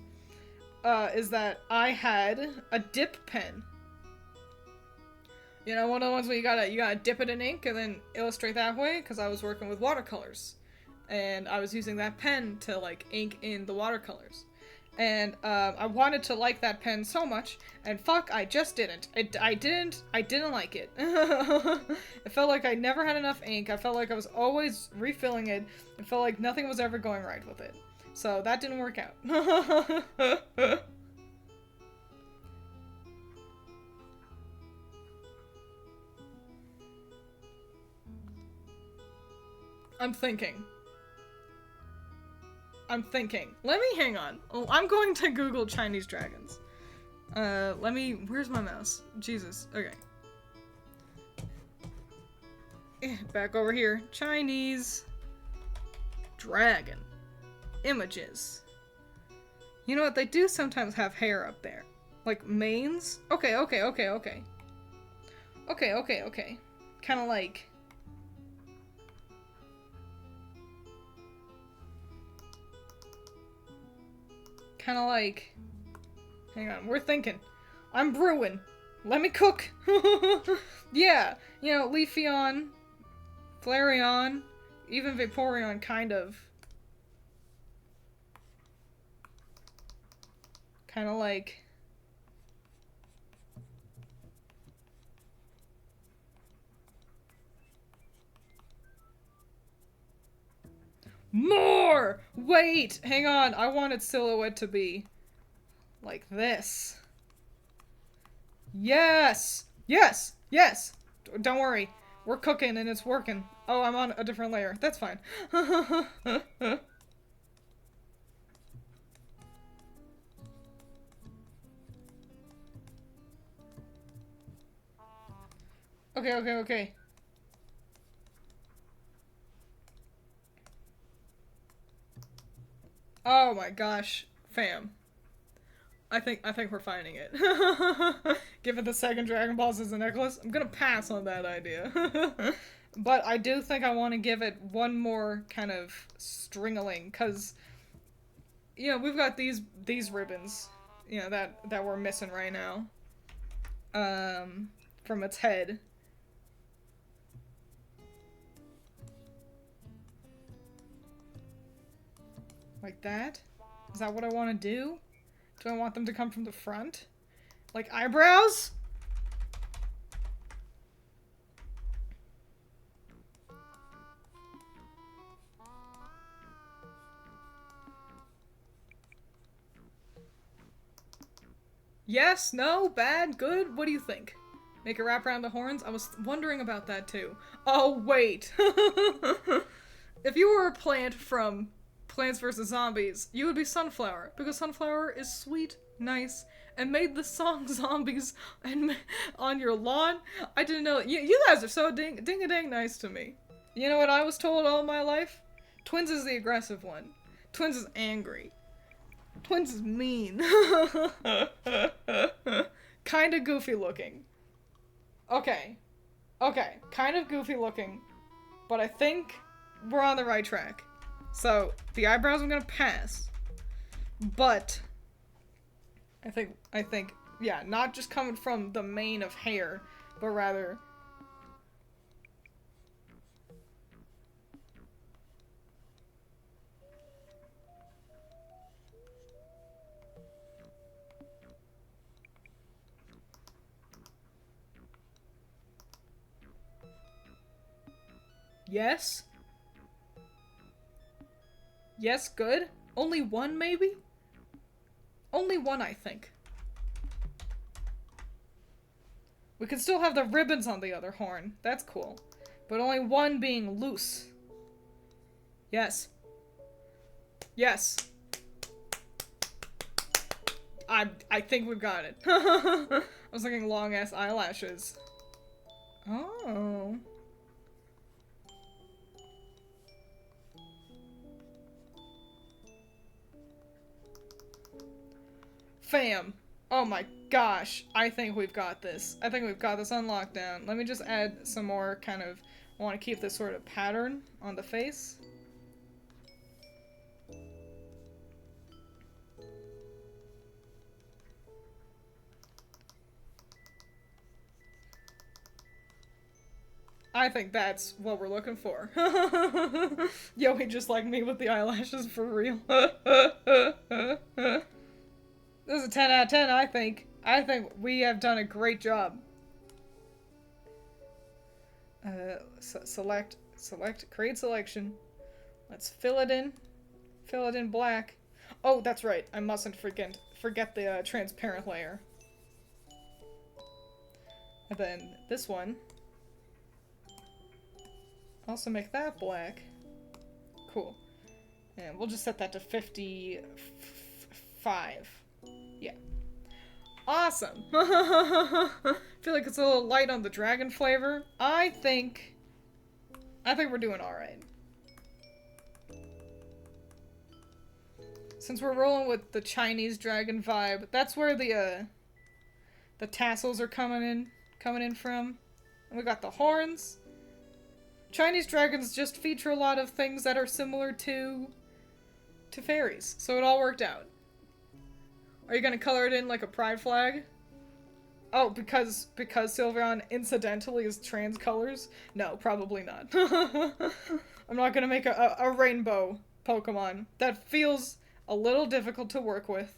Is that I had a dip pen. You know, one of the ones where you gotta dip it in ink and then illustrate that way, because I was working with watercolors. And I was using that pen to, like, ink in the watercolors. And, I wanted to like that pen so much, and fuck, I just didn't. I didn't like it. It felt like I never had enough ink, I felt like I was always refilling it, it felt like nothing was ever going right with it. So, that didn't work out. I'm thinking. Let me hang on. Oh, I'm going to Google Chinese dragons. Where's my mouse? Jesus. Okay. Back over here. Chinese dragon images. You know what? They do sometimes have hair up there. Like manes? Okay. Kind of like... hang on, we're thinking. I'm brewing. Let me cook. Yeah, you know, Leafeon, Flareon, even Vaporeon, kind of like... More! Wait! Hang on, I wanted silhouette to be like this. Yes! Yes! Yes! Don't worry. We're cooking and it's working. Oh, I'm on a different layer. That's fine. Okay, okay, okay. Oh my gosh, fam. I think we're finding it. Give it the second Dragon Balls as a necklace. I'm gonna pass on that idea. But I do think I want to give it one more kind of stringaling, cause you know we've got these ribbons, you know that we're missing right now. From its head. Like that? Is that what I want to do? Do I want them to come from the front? Like eyebrows? Yes? No? Bad? Good? What do you think? Make a wrap around the horns? I was wondering about that too. Oh, wait. If you were a plant from Plants vs. Zombies, you would be Sunflower, because Sunflower is sweet, nice, and made the song Zombies and on your lawn. I didn't know. You guys are so ding-a-dang nice to me. You know what I was told all my life? Twiins is the aggressive one. Twiins is angry. Twiins is mean. Kinda goofy looking. Okay. Okay. Kind of goofy looking. But I think we're on the right track. So, the eyebrows I'm gonna pass. But I think, yeah, not just coming from the mane of hair, but rather yes? Yes, good? Only one, maybe? Only one, I think. We can still have the ribbons on the other horn. That's cool. But only one being loose. Yes. Yes. I think we've got it. I was looking long-ass eyelashes. Oh. Fam. Oh my gosh. I think we've got this. I think we've got this on lockdown. Let me just add some more kind of... I want to keep this sort of pattern on the face. I think that's what we're looking for. Yo, he just like me with the eyelashes for real. This is a 10 out of 10, I think. I think we have done a great job. Select, create selection. Let's fill it in. Fill it in black. Oh, that's right. I mustn't forget the transparent layer. And then this one. Also make that black. Cool. And we'll just set that to 55. Yeah. Awesome! I feel like it's a little light on the dragon flavor. I think we're doing alright. Since we're rolling with the Chinese dragon vibe, that's where the tassels are coming in from. And we got the horns. Chinese dragons just feature a lot of things that are similar to fairies, so it all worked out. Are you gonna color it in like a pride flag? Oh, because Sylveon incidentally is trans colors? No, probably not. I'm not gonna make a rainbow Pokemon. That feels a little difficult to work with.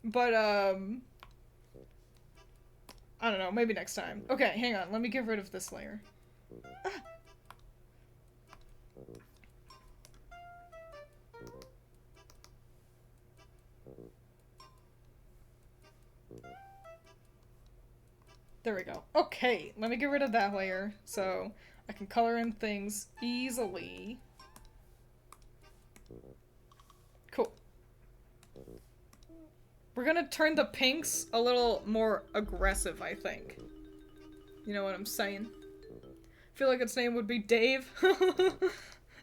But, I don't know, maybe next time. Okay, hang on, let me get rid of this layer. Ah. There we go. Okay, let me get rid of that layer so I can color in things easily. Cool. We're gonna turn the pinks a little more aggressive, I think. You know what I'm saying? I feel like its name would be Dave.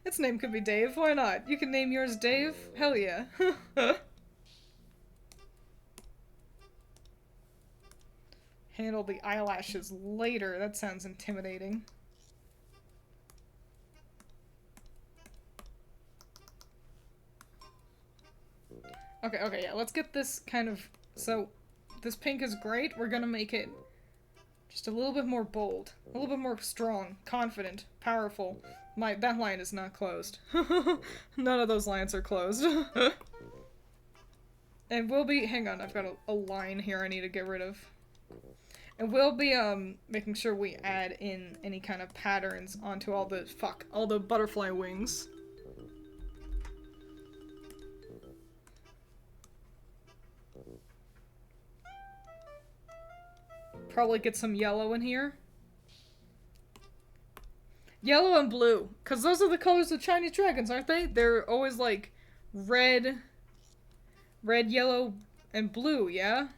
Its name could be Dave. Why not? You can name yours Dave? Hell yeah. Handle the eyelashes later. That sounds intimidating. Okay, yeah, let's get this kind of... So, this pink is great. We're gonna make it just a little bit more bold. A little bit more strong, confident, powerful. That line is not closed. None of those lines are closed. And we'll be... Hang on, I've got a line here I need to get rid of. And we'll be, making sure we add in any kind of patterns onto all the butterfly wings. Probably get some yellow in here. Yellow and blue. Because those are the colors of Chinese dragons, aren't they? They're always like red, yellow, and blue, yeah?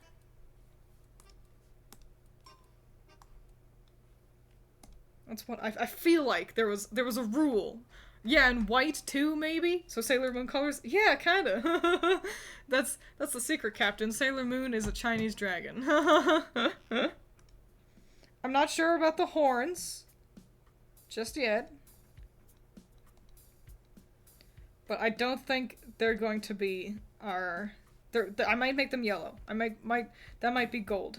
That's what I feel like there was a rule. Yeah, and white too, maybe? So Sailor Moon colors? Yeah, kinda. That's the secret, Captain. Sailor Moon is a Chinese dragon. I'm not sure about the horns. Just yet. But I don't think they're going to be our... I might make them yellow. That might be gold.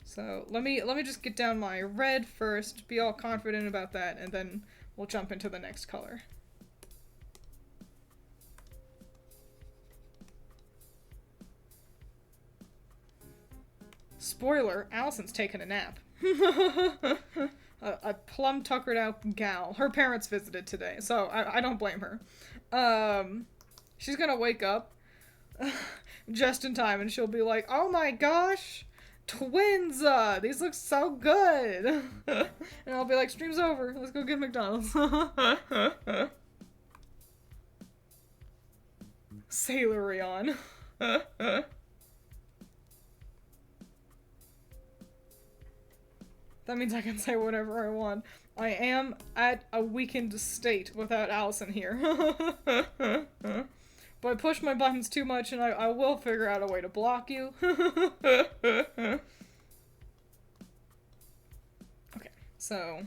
So let me just get down my red first, be all confident about that, and then we'll jump into the next color. Spoiler, Allison's taking a nap. A plum tuckered out gal. Her parents visited today, so I don't blame her. She's gonna wake up just in time and she'll be like, oh my gosh! Twiins! These look so good! And I'll be like, stream's over. Let's go get McDonald's. Sailorion. That means I can say whatever I want. I am at a weakened state without Allison here. But I push my buttons too much and I will figure out a way to block you. Okay, so...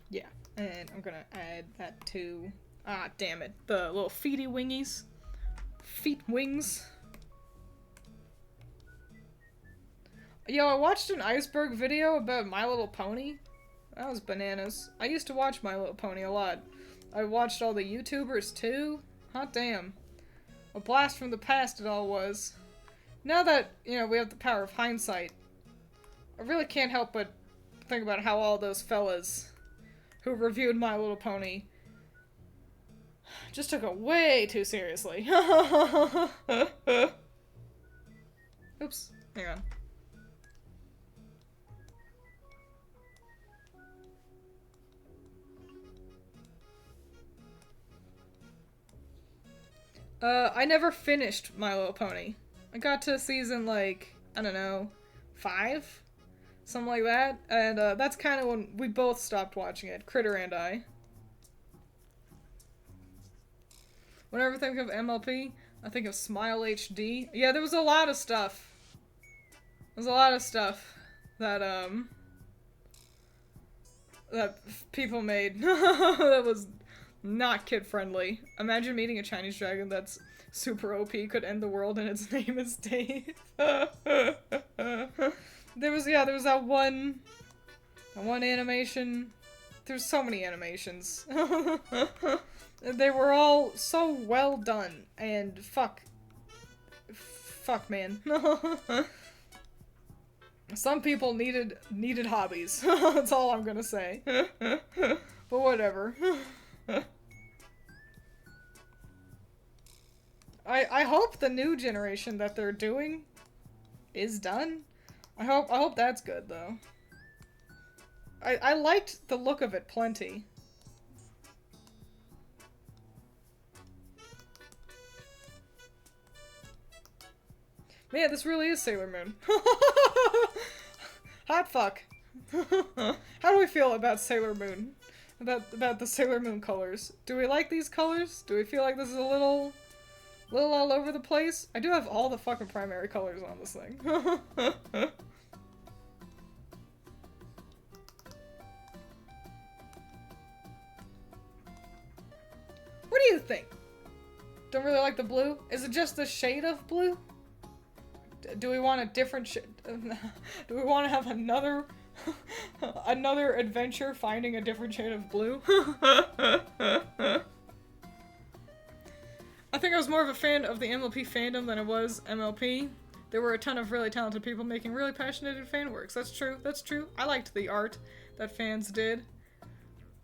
yeah, and I'm gonna add that to... Ah, damn it. The little feety wingies. Feet wings. Yo, I watched an iceberg video about My Little Pony. That was bananas. I used to watch My Little Pony a lot. I watched all the YouTubers too. Hot damn. A blast from the past it all was. Now that, you know, we have the power of hindsight, I really can't help but think about how all those fellas who reviewed My Little Pony just took it way too seriously. Oops. Hang on. I never finished My Little Pony. I got to season, like, I don't know, 5? Something like that. And, that's kind of when we both stopped watching it, Critter and I. Whenever I think of MLP, I think of Smile HD. Yeah, there was a lot of stuff. There's a lot of stuff that, that people made that was not kid-friendly. Imagine meeting a Chinese dragon that's super OP, could end the world, and its name is Dave. There was that one animation. There's so many animations. They were all so well done, and fuck, man. Some people needed hobbies. That's all I'm gonna say. But whatever. I hope the new generation that they're doing is done. I hope that's good though. I liked the look of it plenty. Man, this really is Sailor Moon. Hot fuck. How do we feel about Sailor Moon? About the Sailor Moon colors? Do we like these colors? Do we feel like this is a little all over the place? I do have all the fucking primary colors on this thing. What do you think? Don't really like the blue? Is it just the shade of blue? Do we want a different shade? Do we want to have another another adventure finding a different shade of blue? I think I was more of a fan of the MLP fandom than I was MLP. There were a ton of really talented people making really passionate fan works. That's true. That's true. I liked the art that fans did.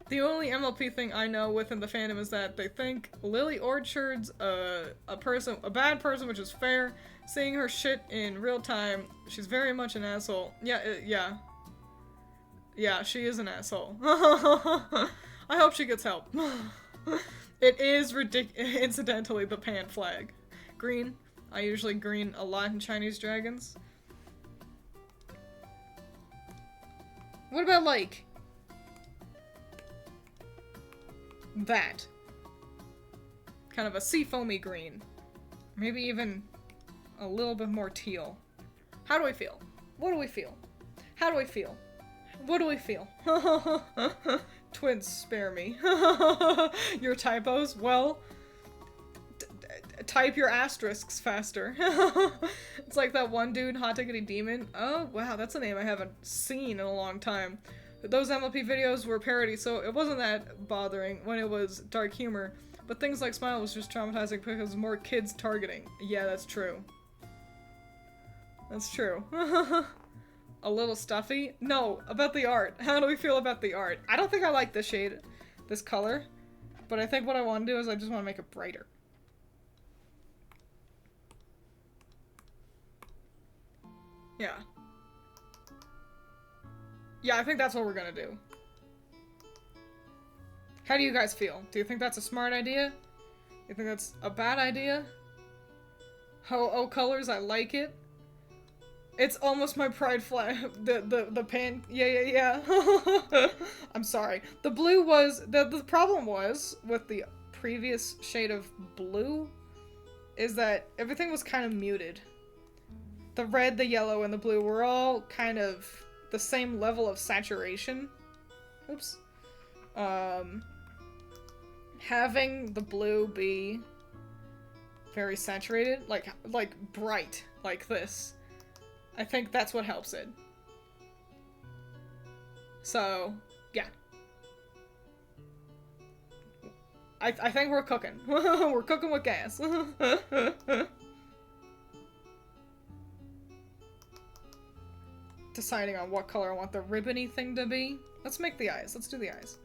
The only MLP thing I know within the fandom is that they think Lily Orchard's a bad person, which is fair. Seeing her shit in real time, she's very much an asshole. Yeah, yeah, she is an asshole. I hope she gets help. It is incidentally the pan flag. Green. I usually green a lot in Chinese dragons. What about, like, that? Kind of a seafoamy green. Maybe even a little bit more teal. How do we feel? What do we feel? How do we feel? What do we feel? Twiins, spare me. Your typos? Well, type your asterisks faster. It's like that one dude, Hot Diggity Demon. Oh, wow, that's a name I haven't seen in a long time. Those MLP videos were parody, so it wasn't that bothering when it was dark humor. But things like Smile was just traumatizing because more kids targeting. Yeah, that's true. That's true. A little stuffy? No, about the art. How do we feel about the art? I don't think I like this shade, this color, but I think what I want to do is I just want to make it brighter. Yeah. Yeah, I think that's what we're gonna do. How do you guys feel? Do you think that's a smart idea? You think that's a bad idea? Oh, colors, I like it. It's almost my pride flag. The pan. Yeah. I'm sorry. The blue was the problem was with the previous shade of blue is that everything was kind of muted. The red, the yellow, and the blue were all kind of the same level of saturation. Oops. Having the blue be very saturated, like bright, like this. I think that's what helps it. So, yeah. I think we're cooking. We're cooking with gas. Deciding on what color I want the ribbony thing to be. Let's make the eyes. Let's do the eyes.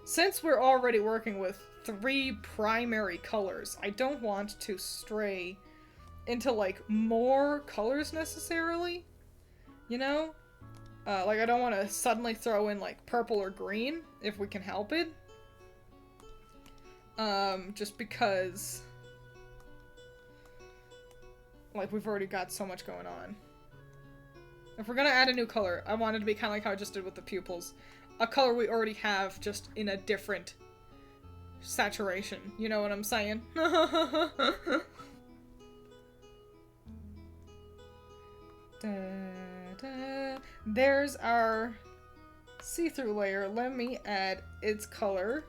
Since we're already working with 3 primary colors, I don't want to stray into, like, more colors necessarily, you know? Like, I don't want to suddenly throw in, like, purple or green, if we can help it. Just because, like, we've already got so much going on. If we're gonna add a new color, I want it to be kind of like how I just did with the pupils. A color we already have, just in a different saturation. You know what I'm saying? There's our see-through layer. Let me add its color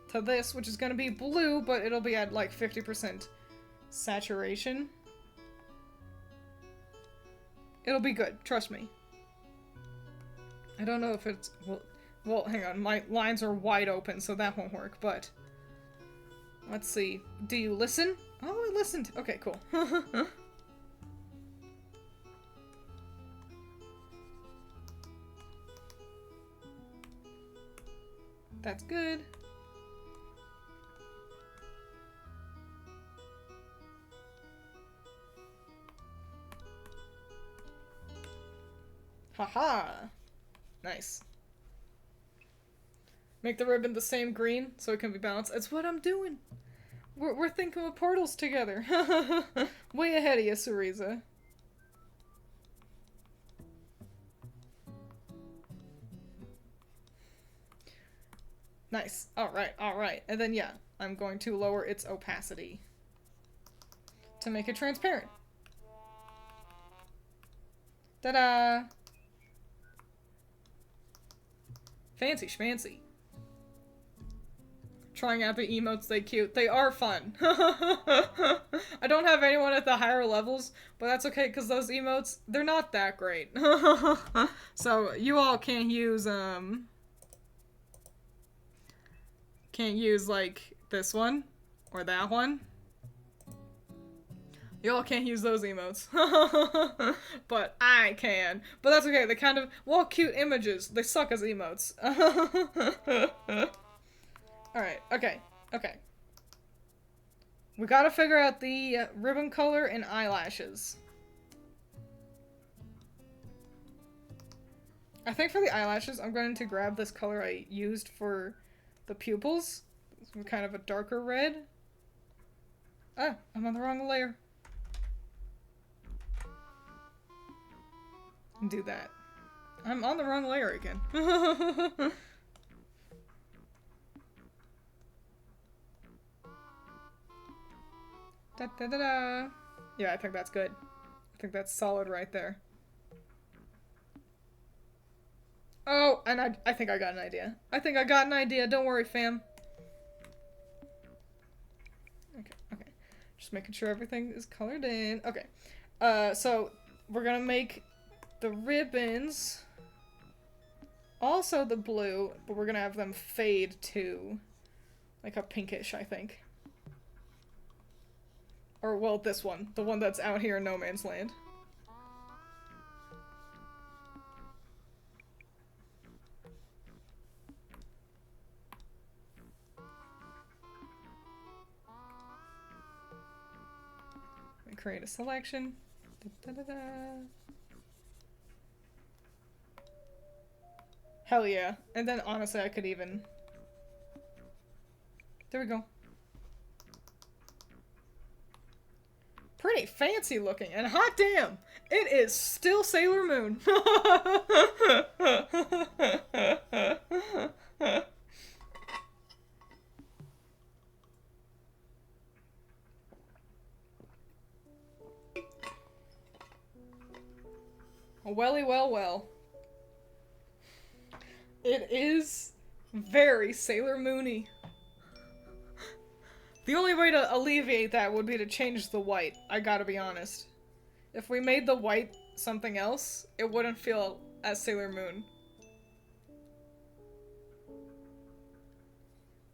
to this, which is going to be blue, but it'll be at like 50% saturation. It'll be good, trust me. I don't know if it's... Well, hang on, my lines are wide open, so that won't work, but... Let's see. Do you listen? Oh, I listened. Okay, cool. That's good. Haha. Nice. Make the ribbon the same green so it can be balanced. It's what I'm doing. We're thinking of portals together. Way ahead of you, Cereza. Nice. Alright, alright. And then, yeah, I'm going to lower its opacity to make it transparent. Ta-da! Fancy schmancy. Trying out the emotes, they cute. They are fun. I don't have anyone at the higher levels, but that's okay because those emotes, they're not that great. So you all can't use like this one or that one. Y'all can't use those emotes. But I can. But that's okay. They kind of, well, cute images. They suck as emotes. Alright, okay, okay. We gotta figure out the ribbon color and eyelashes. I think for the eyelashes, I'm going to grab this color I used for the pupils. It's kind of a darker red. Ah, I'm on the wrong layer. Do that. I'm on the wrong layer again. Da, da, da, da. Yeah, I think that's good. I think that's solid right there. Oh, and I think I got an idea. I think I got an idea. Don't worry, fam. Okay, okay. Just making sure everything is colored in. Okay. So we're gonna make the ribbons also the blue, but we're gonna have them fade to like a pinkish, I think. Or, well, this one. The one that's out here in no man's land. Let me create a selection. Da, da, da, da. Hell yeah. And then, honestly, I could even... There we go. Pretty fancy looking, and hot damn, it is still Sailor Moon. Welly well well. It is very Sailor Moony. The only way to alleviate that would be to change the white, I gotta be honest. If we made the white something else, it wouldn't feel as Sailor Moon.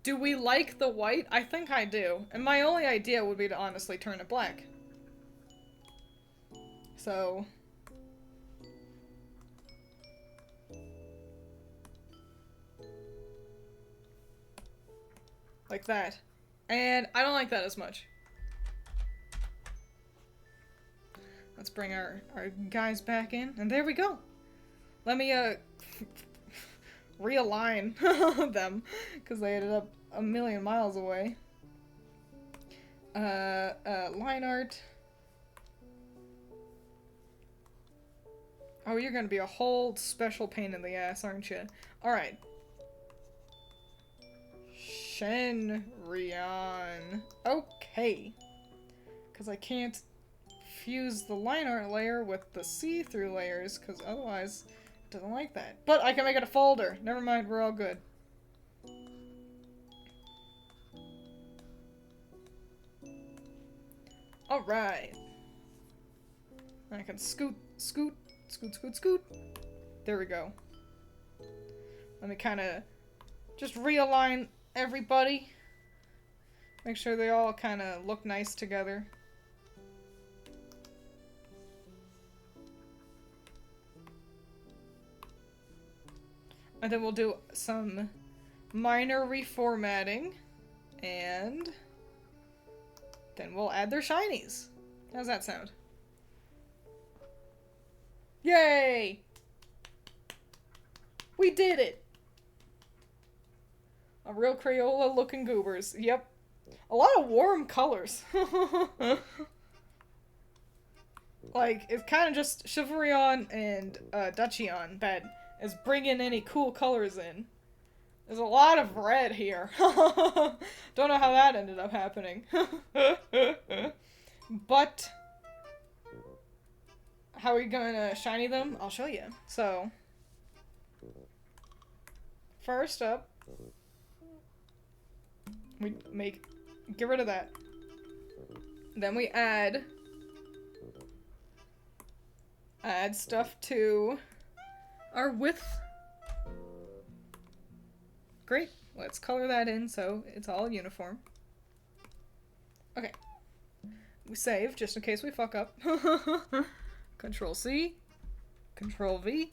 Do we like the white? I think I do. And my only idea would be to honestly turn it black. So... like that. And I don't like that as much. Let's bring our guys back in. And there we go. Let me, realign them. Because they ended up a million miles away. Line art. Oh, you're gonna be a whole special pain in the ass, aren't you? Alright. Shenrion. Okay. Because I can't fuse the line art layer with the see-through layers, because otherwise it doesn't like that. But I can make it a folder. Never mind, we're all good. Alright. I can scoot, scoot, scoot, scoot, scoot. There we go. Let me kind of just realign everybody. Make sure they all kind of look nice together. And then we'll do some minor reformatting. And then we'll add their shinies. How's that sound? Yay! We did it! A real Crayola looking goobers. Yep. A lot of warm colors. Like, it's kind of just Chivalryon and Duchion that is bringing any cool colors in. There's a lot of red here. Don't know how that ended up happening. But how are we gonna shiny them? I'll show you. So, first up, we get rid of that. Then we add stuff to our width. Great. Let's color that in so it's all uniform. Okay. We save just in case we fuck up. Control C. Control V.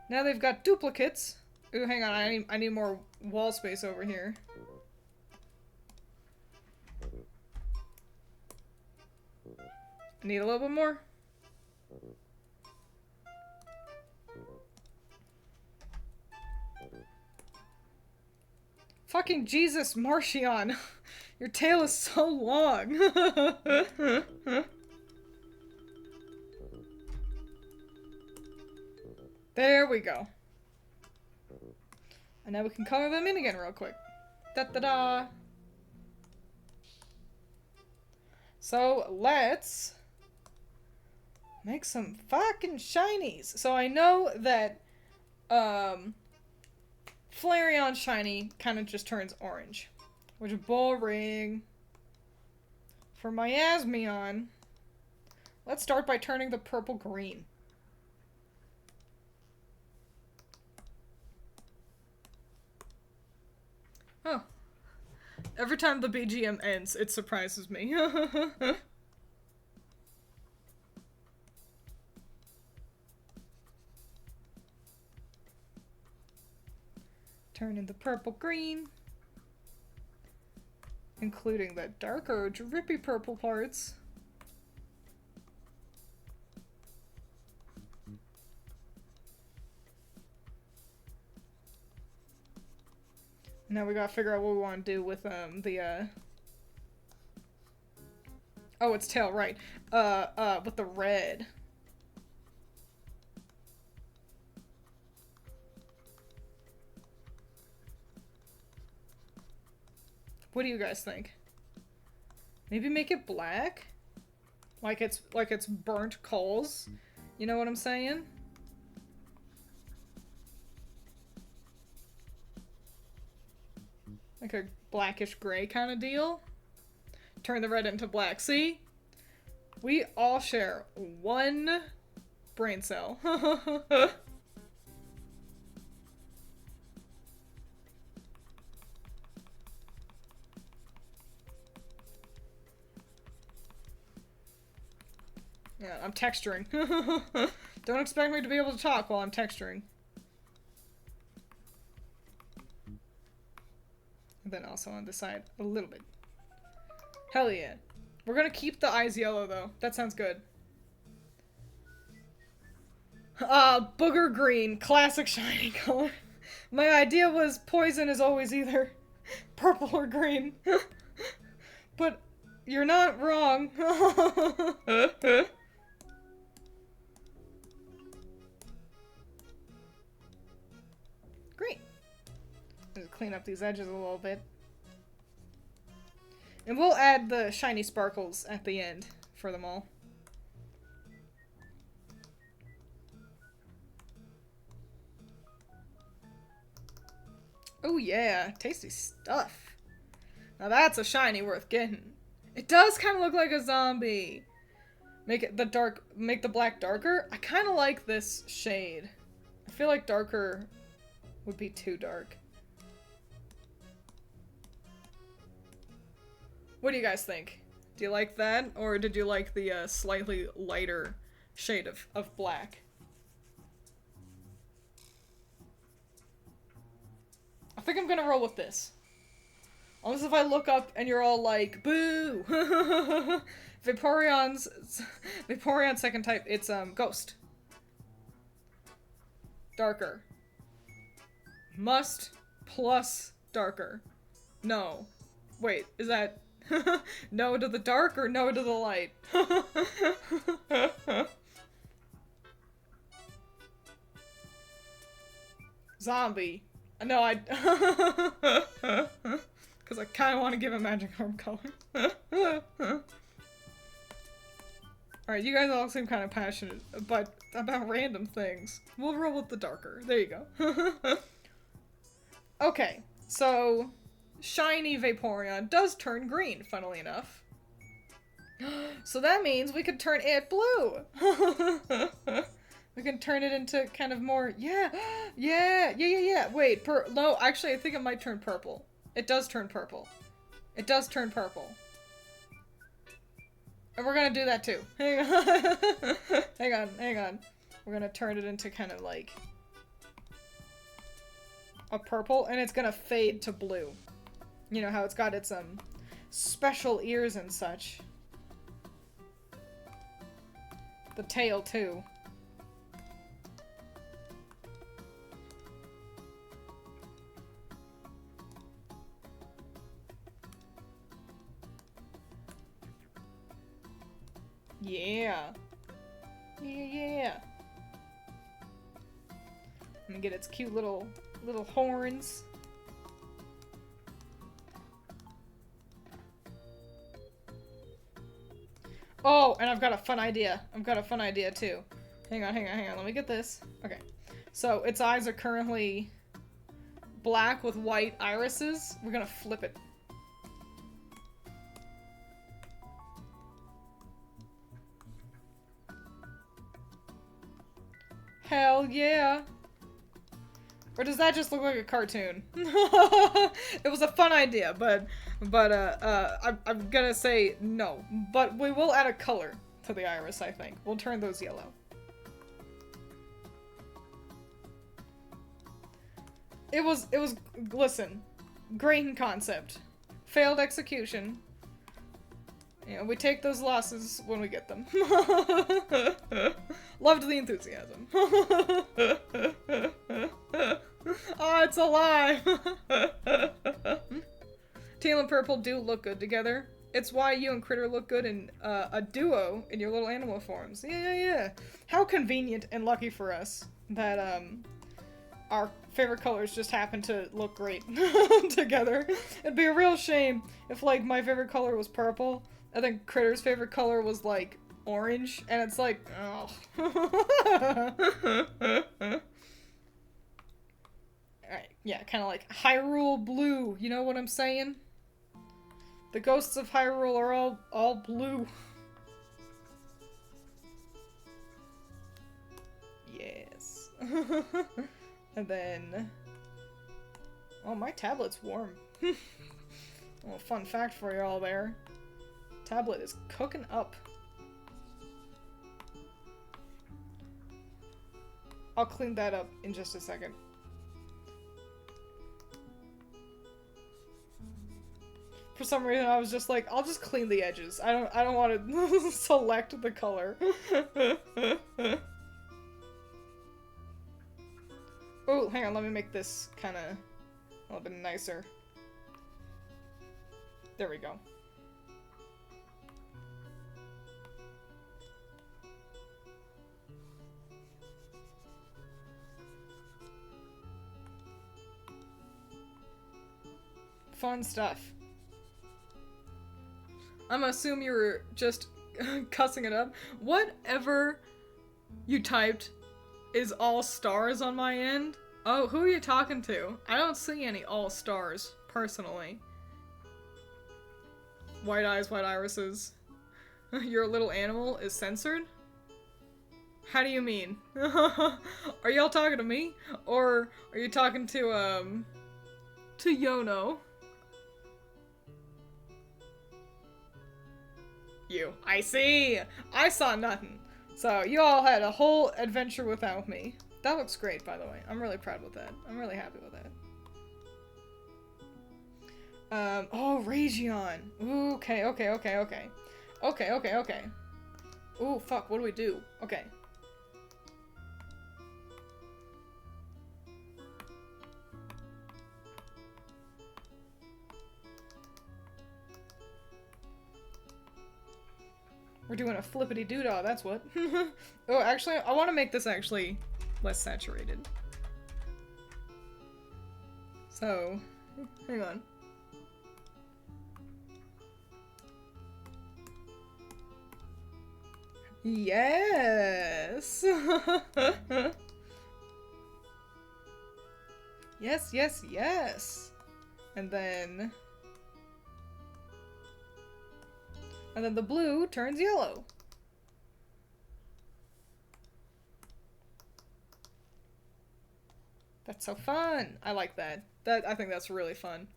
Now they've got duplicates. Ooh, hang on. I need more wall space over here. I need a little bit more. Fucking Jesus, Marchion. Your tail is so long. There we go. And now we can color them in again real quick. Da-da-da. So, let's make some fucking shinies. So I know that, Flareon shiny kind of just turns orange. Which is boring. For my Asmion, let's start by turning the purple green. Oh. Every time the BGM ends, it surprises me. Turn in the purple green. Including the darker, drippy purple parts. Now we gotta figure out what we want to do with, oh, it's tail, right. With the red. What do you guys think? Maybe make it black? Like it's burnt coals? You know what I'm saying? Like a blackish gray kind of deal? Turn the red into black. See? We all share one brain cell. Yeah, I'm texturing. Don't expect me to be able to talk while I'm texturing. And then also on the side, a little bit. Hell yeah. We're gonna keep the eyes yellow, though. That sounds good. Booger green. Classic shiny color. My idea was poison is always either purple or green. But you're not wrong. Great. Just clean up these edges a little bit. And we'll add the shiny sparkles at the end for them all. Oh yeah, tasty stuff. Now that's a shiny worth getting. It does kind of look like a zombie. Make the black darker. I kind of like this shade. I feel like darker would be too dark. What do you guys think? Do you like that? Or did you like the slightly lighter shade of black? I think I'm gonna roll with this. Unless if I look up and you're all like, boo! Vaporeon's second type, it's Ghost. Darker. Must plus darker. No. Wait, is that no to the dark or no to the light? Zombie. No, I... Because I kind of want to give a magic orb color. Alright, you guys all seem kind of passionate about random things. We'll roll with the darker. There you go. Okay, so... Shiny Vaporeon does turn green, funnily enough. So that means we could turn it blue! We can turn it into kind of more... Yeah! Yeah! Wait, no, actually I think it might turn purple. It does turn purple. It does turn purple. And we're gonna do that too. Hang on. hang on. We're gonna turn it into kind of like... a purple, and it's gonna fade to blue. You know how it's got its, special ears and such. The tail, too. Yeah. Yeah. Let me get its cute little horns. Oh, and I've got a fun idea. Too. Hang on. Let me get this. Okay. So, its eyes are currently black with white irises. We're gonna flip it. Hell yeah! Or does that just look like a cartoon? It was a fun idea, but I'm gonna say no. But we will add a color to the iris, I think. We'll turn those yellow. Listen, great in concept. Failed execution. You know, we take those losses when we get them. Loved the enthusiasm. Oh, it's alive! Teal and purple do look good together. It's why you and Critter look good in a duo in your little animal forms. Yeah. How convenient and lucky for us that our favorite colors just happen to look great together. It'd be a real shame if, like, my favorite color was purple. I think Critter's favorite color was, like, orange, and it's like, oh. Alright, yeah, kind of like Hyrule blue, you know what I'm saying? The ghosts of Hyrule are all blue. Yes. And then... Oh, my tablet's warm. Well, fun fact for you all there. Tablet is cooking up. I'll clean that up in just a second. For some reason, I was just like, I'll just clean the edges. I don't want to select the color. Oh, hang on, let me make this kind of a little bit nicer. There we go. Fun stuff. I'm gonna assume you were just cussing it up. Whatever you typed is all stars on my end. Oh, who are you talking to? I don't see any all stars, personally. White eyes, white irises. Your little animal is censored? How do you mean? Are y'all talking to me? Or are you talking to Yono? You. I see! I saw nothing. So, you all had a whole adventure without me. That looks great, by the way. I'm really proud with that. I'm really happy with that. Oh, Region. Ooh, okay. Ooh, fuck, what do we do? Okay. We're doing a flippity doodah, that's what. Oh, actually, I want to make this actually less saturated. So, hang on. Yes! Yes, yes, yes! And then the blue turns yellow. That's so fun! I like that. I think that's really fun.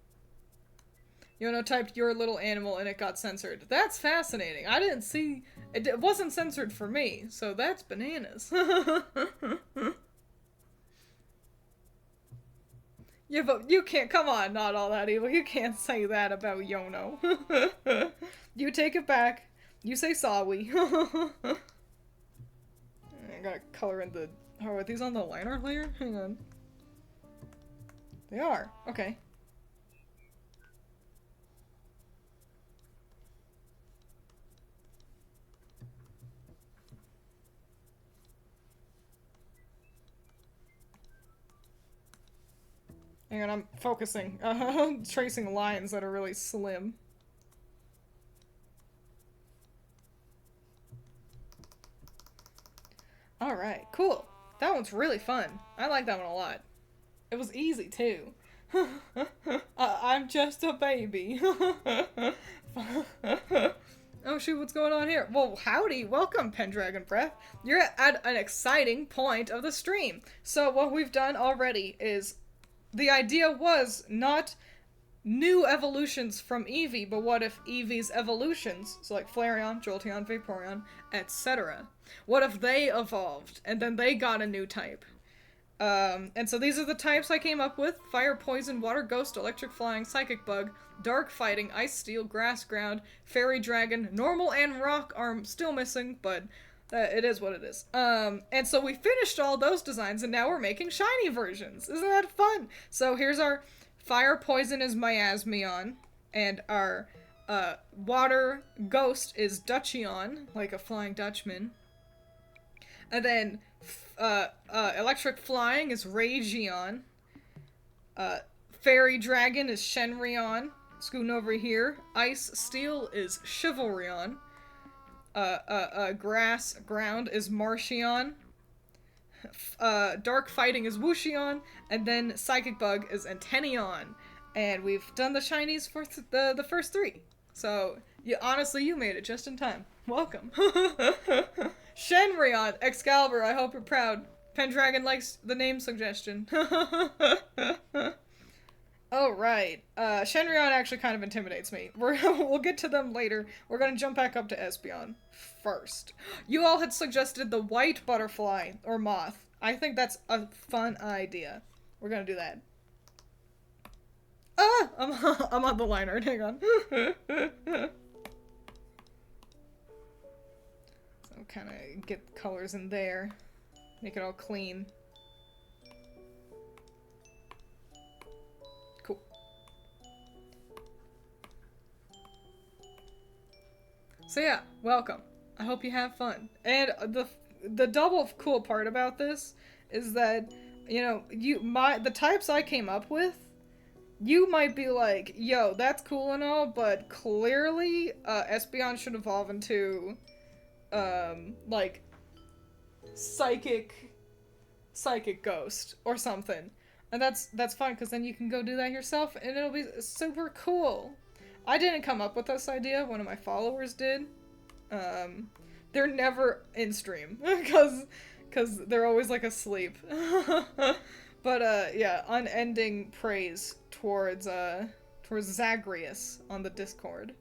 Yono typed your little animal and it got censored. That's fascinating. I didn't see... It wasn't censored for me, so that's bananas. Yeah, but you can't... Come on, not all that evil. You can't say that about Yono. You take it back. You say sorry. I gotta color in the... Oh, are these on the liner layer? Hang on. They are. Okay. Hang on, I'm focusing. Tracing lines that are really slim. Alright, cool. That one's really fun. I like that one a lot. It was easy, too. I'm just a baby. Oh shoot, what's going on here? Well, howdy, welcome, Pendragon Breath. You're at an exciting point of the stream. So what we've done already is... The idea was not new evolutions from Eevee, but what if Eevee's evolutions, so like Flareon, Jolteon, Vaporeon, etc., what if they evolved, and then they got a new type? And so these are the types I came up with: Fire, Poison, Water, Ghost, Electric Flying, Psychic Bug, Dark Fighting, Ice Steel, Grass Ground, Fairy Dragon, Normal, and Rock are still missing, but... it is what it is. And so we finished all those designs, and now we're making shiny versions. Isn't that fun? So here's our Fire Poison is Miasmion, and our Water Ghost is Dutchion, like a Flying Dutchman. And then Electric Flying is Ragion. Fairy Dragon is Shenrion. Scooting over here. Ice Steel is Chivalryon. Grass Ground is Marchion. Dark Fighting is Wushion. And then Psychic Bug is Antennion. And we've done the shinies for the first three. So, honestly, you made it just in time. Welcome. Shenrion, Excalibur, I hope you're proud. Pendragon likes the name suggestion. Oh, right. Shenrion actually kind of intimidates me. We'll get to them later. We're gonna jump back up to Espeon first. You all had suggested the white butterfly, or moth. I think that's a fun idea. We're gonna do that. Ah! I'm on the liner. Hang on. So kind of get colors in there. Make it all clean. So yeah, welcome. I hope you have fun. And the double cool part about this is that, you know, the types I came up with, you might be like, yo, that's cool and all, but clearly, Espeon should evolve into, like, Psychic Ghost or something. And that's fine, because then you can go do that yourself, and it'll be super cool. I didn't come up with this idea, one of my followers did. They're never in stream, because they're always, like, asleep. But, yeah, unending praise towards Zagreus on the Discord.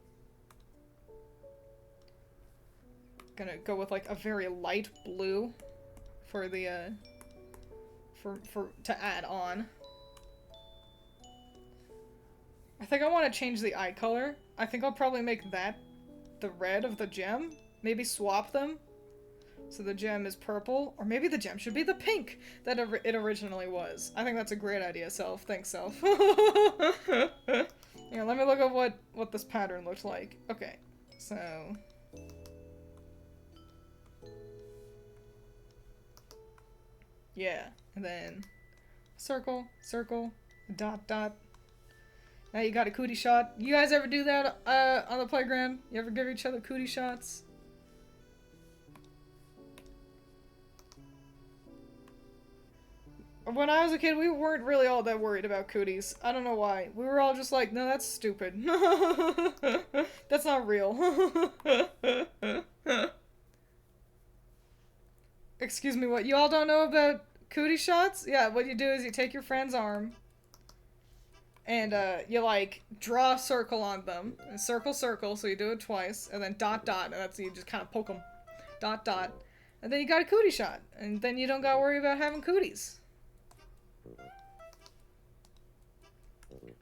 Gonna go with, like, a very light blue for the, to add on. I think I want to change the eye color. I think I'll probably make that the red of the gem. Maybe swap them. So the gem is purple. Or maybe the gem should be the pink that it originally was. I think that's a great idea, Self. Thanks, Self. Yeah, let me look at what this pattern looks like. Okay, so... Yeah. And then circle, circle, dot, dot. Now you got a cootie shot. You guys ever do that on the playground? You ever give each other cootie shots? When I was a kid, we weren't really all that worried about cooties. I don't know why. We were all just like, no, that's stupid. That's not real. Excuse me, what? You all don't know about cootie shots? Yeah, what you do is you take your friend's arm and you like draw a circle on them. And circle, circle, so you do it twice. And then dot, dot, and that's you just kind of poke them. Dot, dot. And then you got a cootie shot. And then you don't gotta worry about having cooties.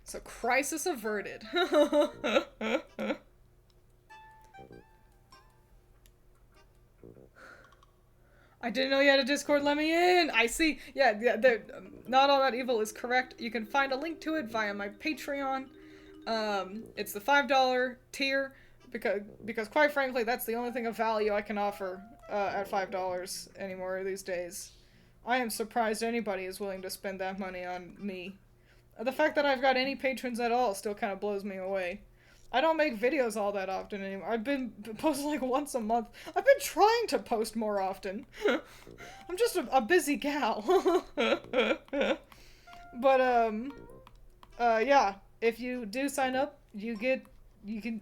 So, crisis averted. I didn't know you had a Discord, let me in! I see! Yeah, Not All That Evil is correct. You can find a link to it via my Patreon. It's the $5 tier, because quite frankly, that's the only thing of value I can offer at $5 anymore these days. I am surprised anybody is willing to spend that money on me. The fact that I've got any patrons at all still kind of blows me away. I don't make videos all that often anymore. I've been posting like once a month. I've been trying to post more often. I'm just a busy gal. But, yeah. If you do sign up, you can,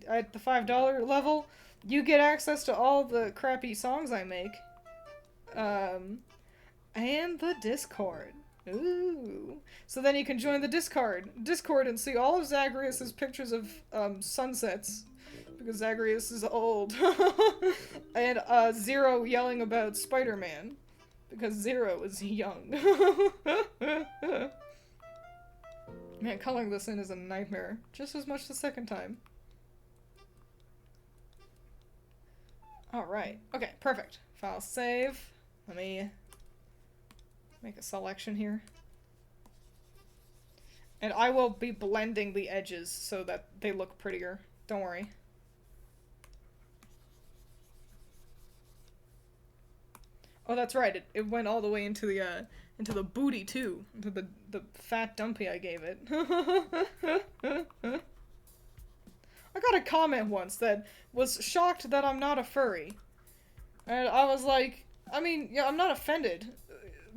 at the $5 level, you get access to all the crappy songs I make. And the Discord. Ooh. So then you can join the Discord and see all of Zagreus's pictures of sunsets. Because Zagreus is old. And Zero yelling about Spider-Man. Because Zero is young. Man, coloring this in is a nightmare. Just as much the second time. Alright. Okay, perfect. File save. Let me make a selection here. And I will be blending the edges so that they look prettier. Don't worry. Oh, that's right. It went all the way into the booty too. Into the fat dumpy I gave it. I got a comment once that was shocked that I'm not a furry. And I was like, I mean, yeah, I'm not offended.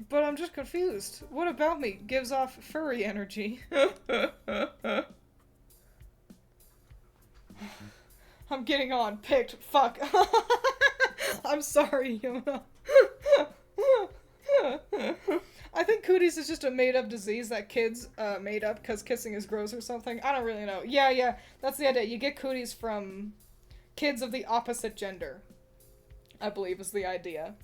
But I'm just confused. What about me gives off furry energy? I'm getting on. Picked. Fuck. I'm sorry, Yona. I think cooties is just a made-up disease that kids made up because kissing is gross or something. I don't really know. Yeah. That's the idea. You get cooties from kids of the opposite gender. I believe is the idea.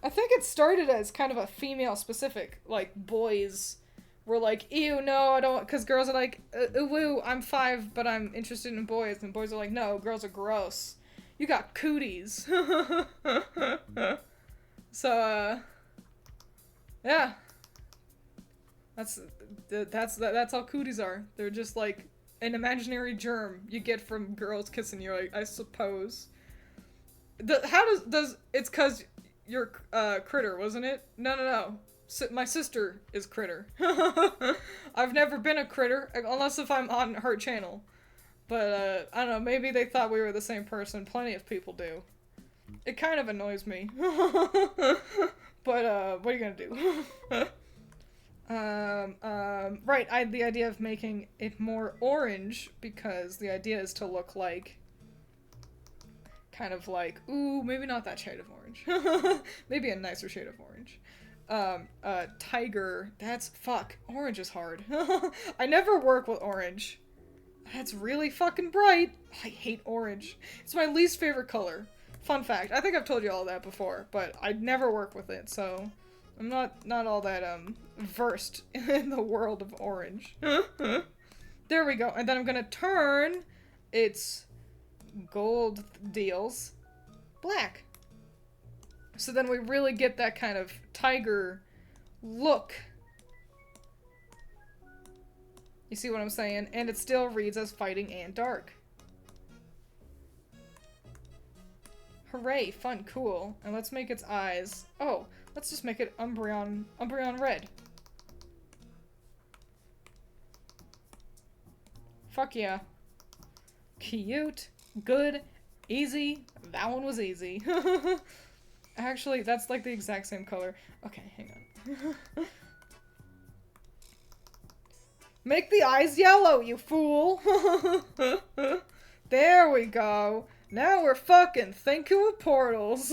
I think it started as kind of a female-specific, like, boys were like, ew, no, I don't, because girls are like, woo, I'm 5, but I'm interested in boys, and boys are like, no, girls are gross. You got cooties. So, yeah. That's all cooties are. They're just, like, an imaginary germ you get from girls kissing you, I suppose. It's 'cause you're Critter, wasn't it? No. My sister is Critter. I've never been a Critter, unless if I'm on her channel. But, I don't know, maybe they thought we were the same person. Plenty of people do. It kind of annoys me. But, what are you gonna do? Right, I had the idea of making it more orange, because the idea is to look like kind of like, ooh, maybe not that shade of orange. Maybe a nicer shade of orange. Tiger, orange is hard. I never work with orange. That's really fucking bright. I hate orange. It's my least favorite color. Fun fact, I think I've told you all that before, but I never work with it, so I'm not all that, versed in the world of orange. There we go, and then I'm gonna turn its gold deals black. So then we really get that kind of tiger look. You see what I'm saying? And it still reads as fighting and dark. Hooray, fun, cool. And let's make its eyes. Oh, let's just make it Umbreon red. Fuck yeah. Cute. Good. Easy. That one was easy. Actually, that's like the exact same color. Okay, hang on. Make the eyes yellow, you fool! There we go. Now we're fucking thinking with portals.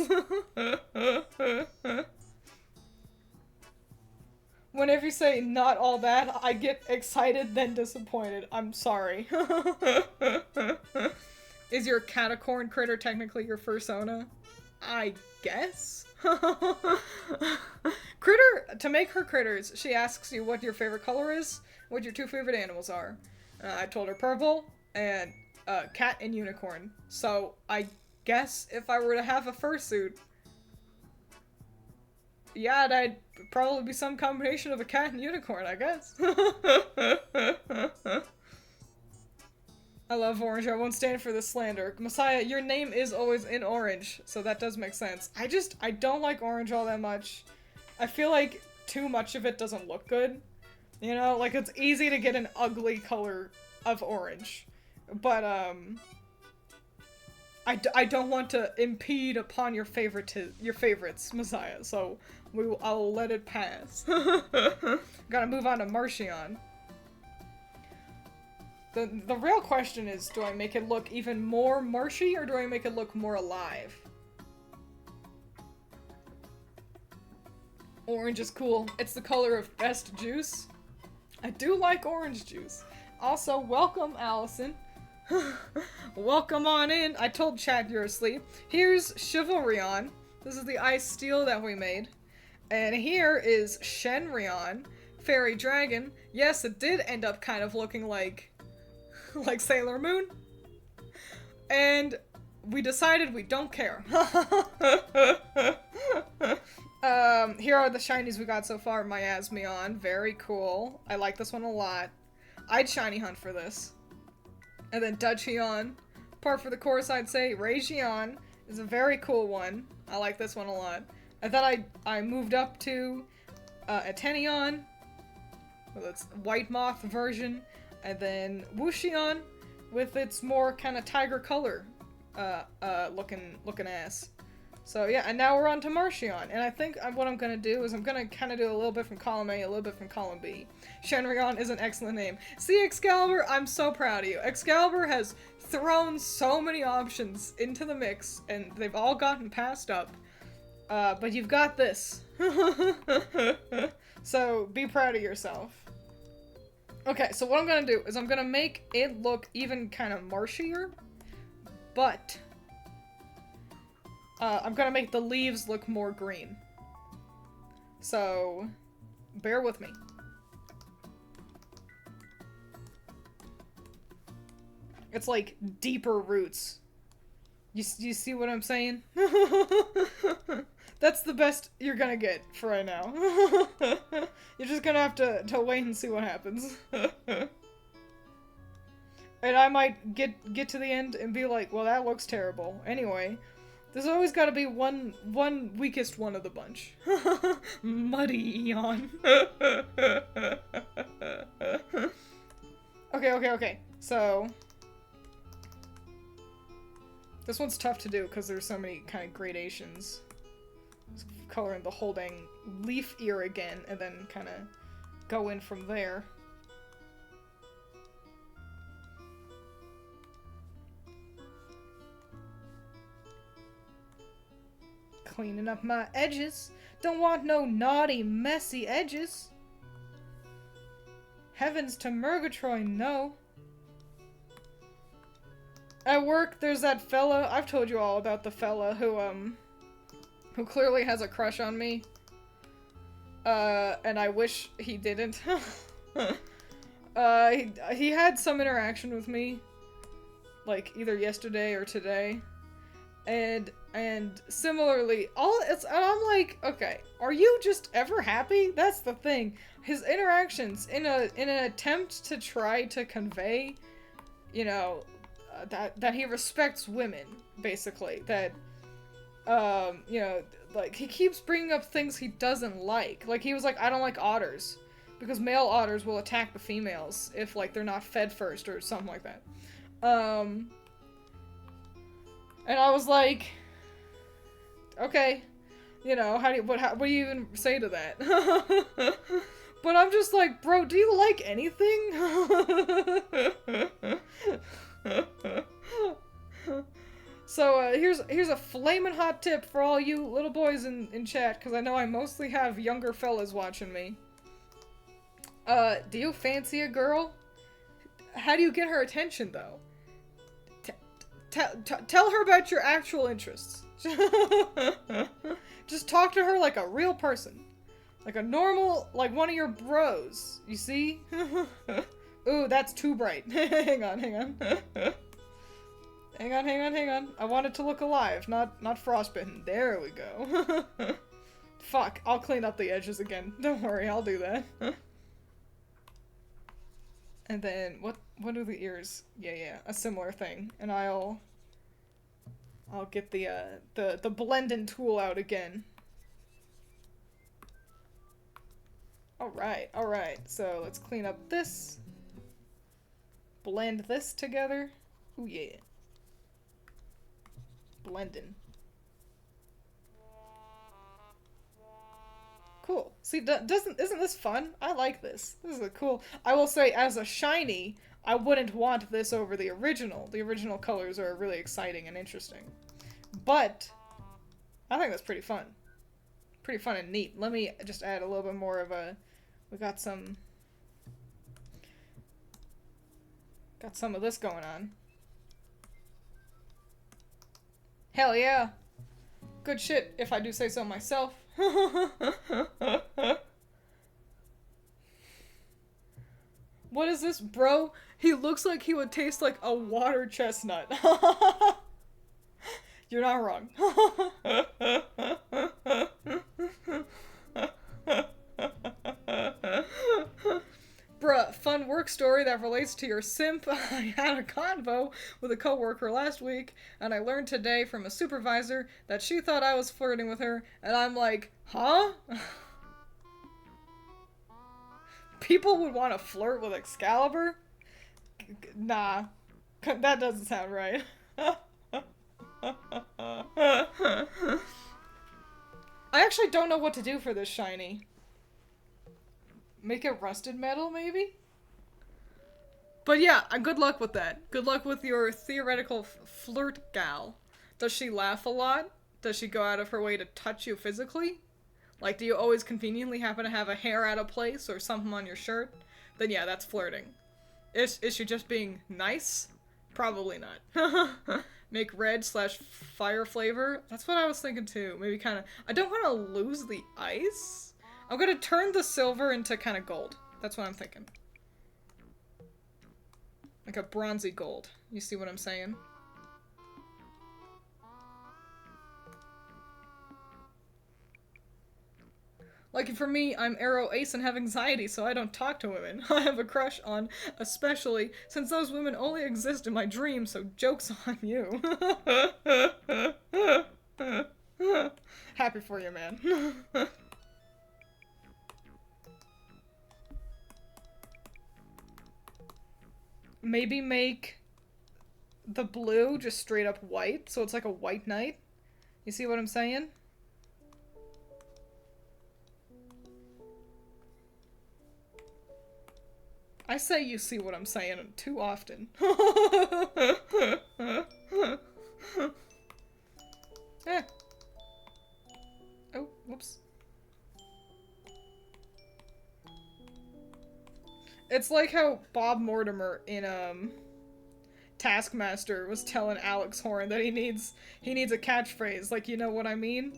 Whenever you say not all that, I get excited then disappointed. I'm sorry. Is your catacorn critter technically your fursona? I guess? To make her critters, she asks you what your favorite color is, what your two favorite animals are. I told her purple, and cat and unicorn. So, I guess if I were to have a fursuit, yeah, that'd probably be some combination of a cat and unicorn, I guess. I love orange. I won't stand for this slander. Messiah, your name is always in orange, so that does make sense. I don't like orange all that much. I feel like too much of it doesn't look good. You know, like it's easy to get an ugly color of orange. But, I don't want to impede upon your favorites, Messiah, so I'll let it pass. Gotta move on to Marchion. The real question is, do I make it look even more marshy, or do I make it look more alive? Orange is cool. It's the color of best juice. I do like orange juice. Also, welcome, Allison. Welcome on in. I told Chad you're asleep. Here's Chivalryon. This is the ice steel that we made. And here is Shenryon, Fairy Dragon. Yes, it did end up kind of looking like Sailor Moon. And we decided we don't care. Here are the shinies we got so far. Miasmion, very cool. I like this one a lot. I'd shiny hunt for this. And then Ducheon. Par for the course, I'd say Ragion is a very cool one. I like this one a lot. And then I moved up to Atenion. Well, it's White Moth version. And then Wuxion with its more kind of tiger color looking ass. So yeah, and now we're on to Marchion. And I think what I'm gonna do is I'm gonna kind of do a little bit from column A, a little bit from column B. Shenryon is an excellent name. See, Excalibur, I'm so proud of you. Excalibur has thrown so many options into the mix, and they've all gotten passed up. But you've got this. So be proud of yourself. Okay, so what I'm gonna do is I'm gonna make it look even kind of marshier, but I'm gonna make the leaves look more green. So, bear with me. It's like deeper roots. You see what I'm saying? That's the best you're gonna get for right now. You're just gonna have to wait and see what happens. And I might get to the end and be like, well, that looks terrible. Anyway, there's always gotta be one weakest one of the bunch. Muddy Eon. Okay. So, this one's tough to do because there's so many kind of gradations. Just color in the whole dang leaf ear again, and then kind of go in from there. Cleaning up my edges. Don't want no naughty, messy edges. Heavens to Murgatroyd, no. At work, there's that fella. I've told you all about the fella who clearly has a crush on me. And I wish he didn't. He had some interaction with me, like either yesterday or today. And similarly, and I'm like, okay, are you just ever happy? That's the thing. His interactions in an attempt to try to convey, you know, that he respects women, basically. That You know, like, he keeps bringing up things he doesn't like. Like, he was like, I don't like otters. Because male otters will attack the females if, like, they're not fed first or something like that. And I was like, okay, you know, what do you even say to that? But I'm just like, bro, do you like anything? So, here's a flamin' hot tip for all you little boys in chat, because I know I mostly have younger fellas watching me. Do you fancy a girl? How do you get her attention, though? Tell her about your actual interests. Just talk to her like a real person. Like a normal, like one of your bros. You see? Ooh, that's too bright. Hang on. Hang on. I want it to look alive, not frostbitten. There we go. Fuck, I'll clean up the edges again. Don't worry, I'll do that. And then, what are the ears? Yeah, a similar thing. And I'll get the blending tool out again. Alright. So, let's clean up this. Blend this together. Ooh, yeah. Blending. Cool. See, isn't this fun? I like this. This is a cool... I will say, as a shiny, I wouldn't want this over the original. The original colors are really exciting and interesting. But, I think that's pretty fun. Pretty fun and neat. Let me just add a little bit more of a... We got some of this going on. Hell yeah. Good shit, if I do say so myself. What is this, bro? He looks like he would taste like a water chestnut. You're not wrong. Bruh, fun work story that relates to your simp. I had a convo with a coworker last week, and I learned today from a supervisor that she thought I was flirting with her, and I'm like, huh? People would want to flirt with Excalibur? Nah. That doesn't sound right. I actually don't know what to do for this shiny. Make it rusted metal, maybe? But yeah, good luck with that. Good luck with your theoretical flirt gal. Does she laugh a lot? Does she go out of her way to touch you physically? Like, do you always conveniently happen to have a hair out of place or something on your shirt? Then yeah, that's flirting. Is she just being nice? Probably not. Make red/fire flavor? That's what I was thinking too. Maybe kind of... I don't want to lose the ice. I'm gonna turn the silver into kind of gold. That's what I'm thinking. Like a bronzy gold. You see what I'm saying? Like, for me, I'm Arrow Ace and have anxiety, so I don't talk to women. I have a crush on, especially, since those women only exist in my dreams, so joke's on you. Happy for you, man. Maybe make the blue just straight up white, so it's like a white knight. You see what I'm saying? I say you see what I'm saying too often. Eh. Oh, whoops. It's like how Bob Mortimer in Taskmaster was telling Alex Horn that he needs a catchphrase, like, you know what I mean?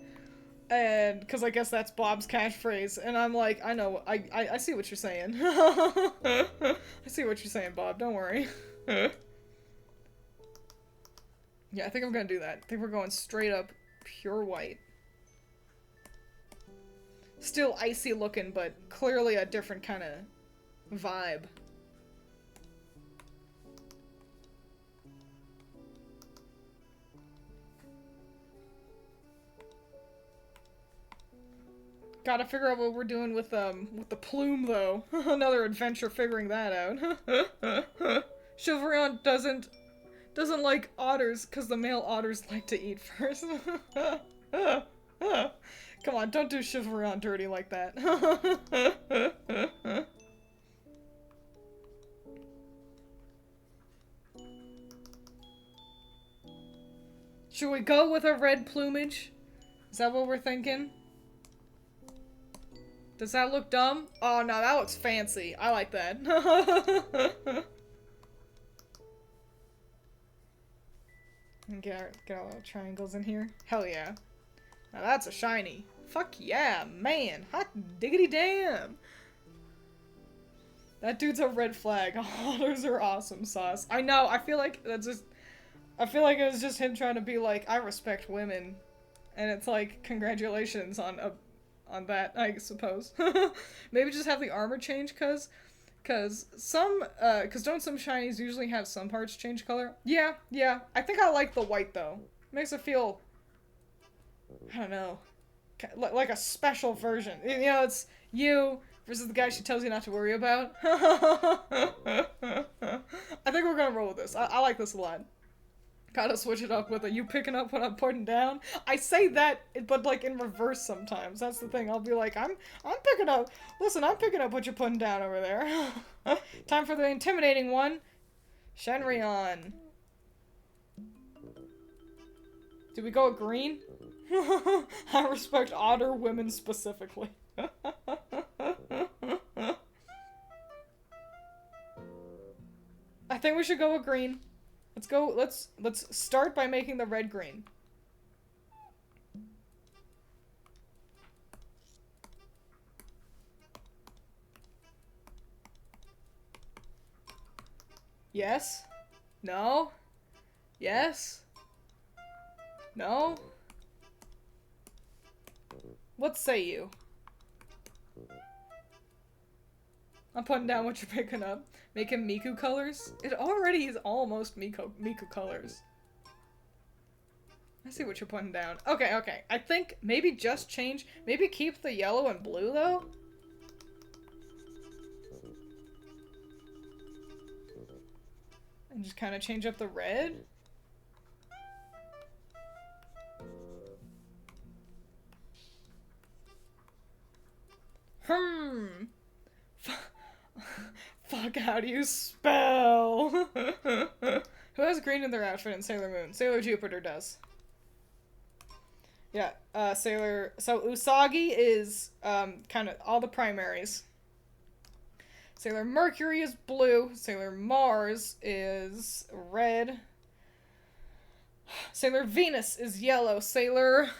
And because I guess that's Bob's catchphrase, and I'm like, I know, I see what you're saying. I see what you're saying, Bob. Don't worry. Yeah, I think I'm gonna do that. I think we're going straight up pure white. Still icy looking, but clearly a different kind of vibe. Gotta figure out what we're doing with the plume though. Another adventure figuring that out. Chivalrion doesn't like otters because the male otters like to eat first. Come on, don't do Chivalrion dirty like that. Should we go with a red plumage? Is that what we're thinking? Does that look dumb? Oh no, that looks fancy. I like that. Get our little triangles in here. Hell yeah. Now that's a shiny. Fuck yeah, man. Hot diggity damn. That dude's a red flag. Otters are awesome sauce. I know, I feel like that's just... I feel like it was just him trying to be like, I respect women. And it's like, congratulations on that, I suppose. Maybe just have the armor change, cause don't some shinies usually have some parts change color? Yeah. I think I like the white, though. Makes it feel, I don't know, like a special version. You know, it's you versus the guy she tells you not to worry about. I think we're gonna roll with this. I like this a lot. Gotta switch it up with a you picking up what I'm putting down. I say that, but like in reverse sometimes. That's the thing. I'll be like, I'm picking up. Listen, I'm picking up what you're putting down over there. Time for the intimidating one. Shenryon. Did we go with green? I respect otter women specifically. I think we should go with green. Let's go, let's start by making the red green. Yes? No? Yes? No? What say you? I'm putting down what you're picking up. Making Miku colors? It already is almost Miku colors. I see what you're putting down. Okay. I think maybe just change. Maybe keep the yellow and blue, though? And just kind of change up the red? Fuck, how do you spell? Who has green in their outfit in Sailor Moon? Sailor Jupiter does. Yeah, Sailor... So, Usagi is, kind of all the primaries. Sailor Mercury is blue. Sailor Mars is red. Sailor Venus is yellow. Sailor...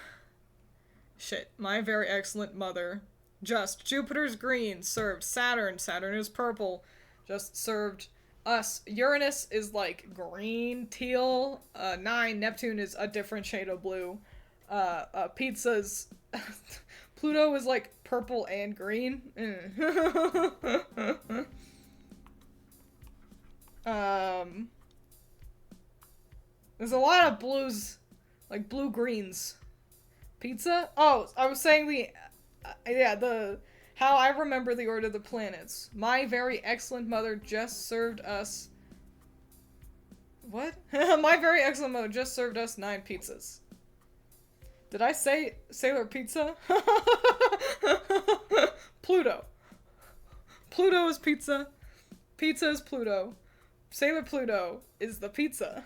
Shit, my very excellent mother. Just Jupiter's green, served Saturn. Saturn is purple. Just served us. Uranus is like green, teal. 9, Neptune is a different shade of blue. Pizza's... Pluto is like purple and green. There's a lot of blues, like blue-greens. Pizza? Oh, I was saying how I remember the order of the planets. My very excellent mother just served us... What? My very excellent mother just served us 9 pizzas. Did I say Sailor Pizza? Pluto. Pluto is pizza. Pizza is Pluto. Sailor Pluto is the pizza.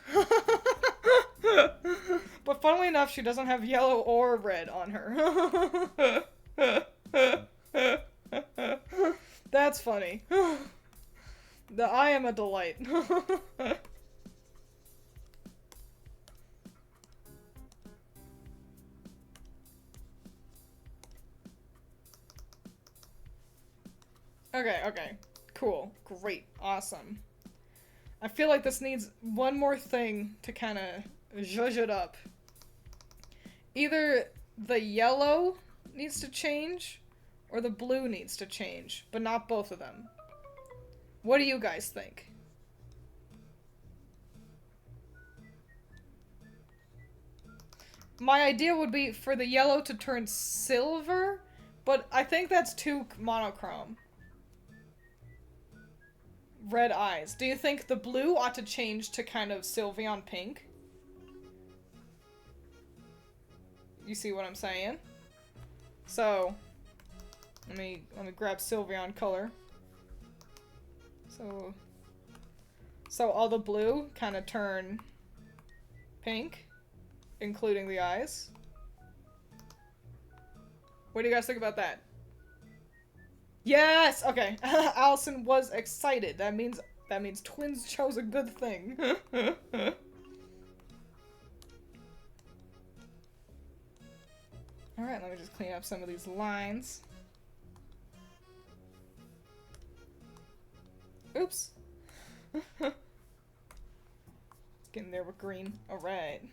But funnily enough, she doesn't have yellow or red on her. That's funny. I am a delight. Okay. Cool. Great. Awesome. I feel like this needs one more thing to kind of zhuzh it up. Either the yellow needs to change, or the blue needs to change, but not both of them. What do you guys think? My idea would be for the yellow to turn silver, But I think that's too monochrome. Red eyes. Do you think the blue ought to change to kind of Sylveon pink? You see what I'm saying? So, let me grab Sylveon color. So all the blue kind of turn pink, including the eyes. What do you guys think about that? Yes! Okay. Allison was excited. That means Twiins chose a good thing. Alright, let me just clean up some of these lines. Oops. Getting there with green. Alright.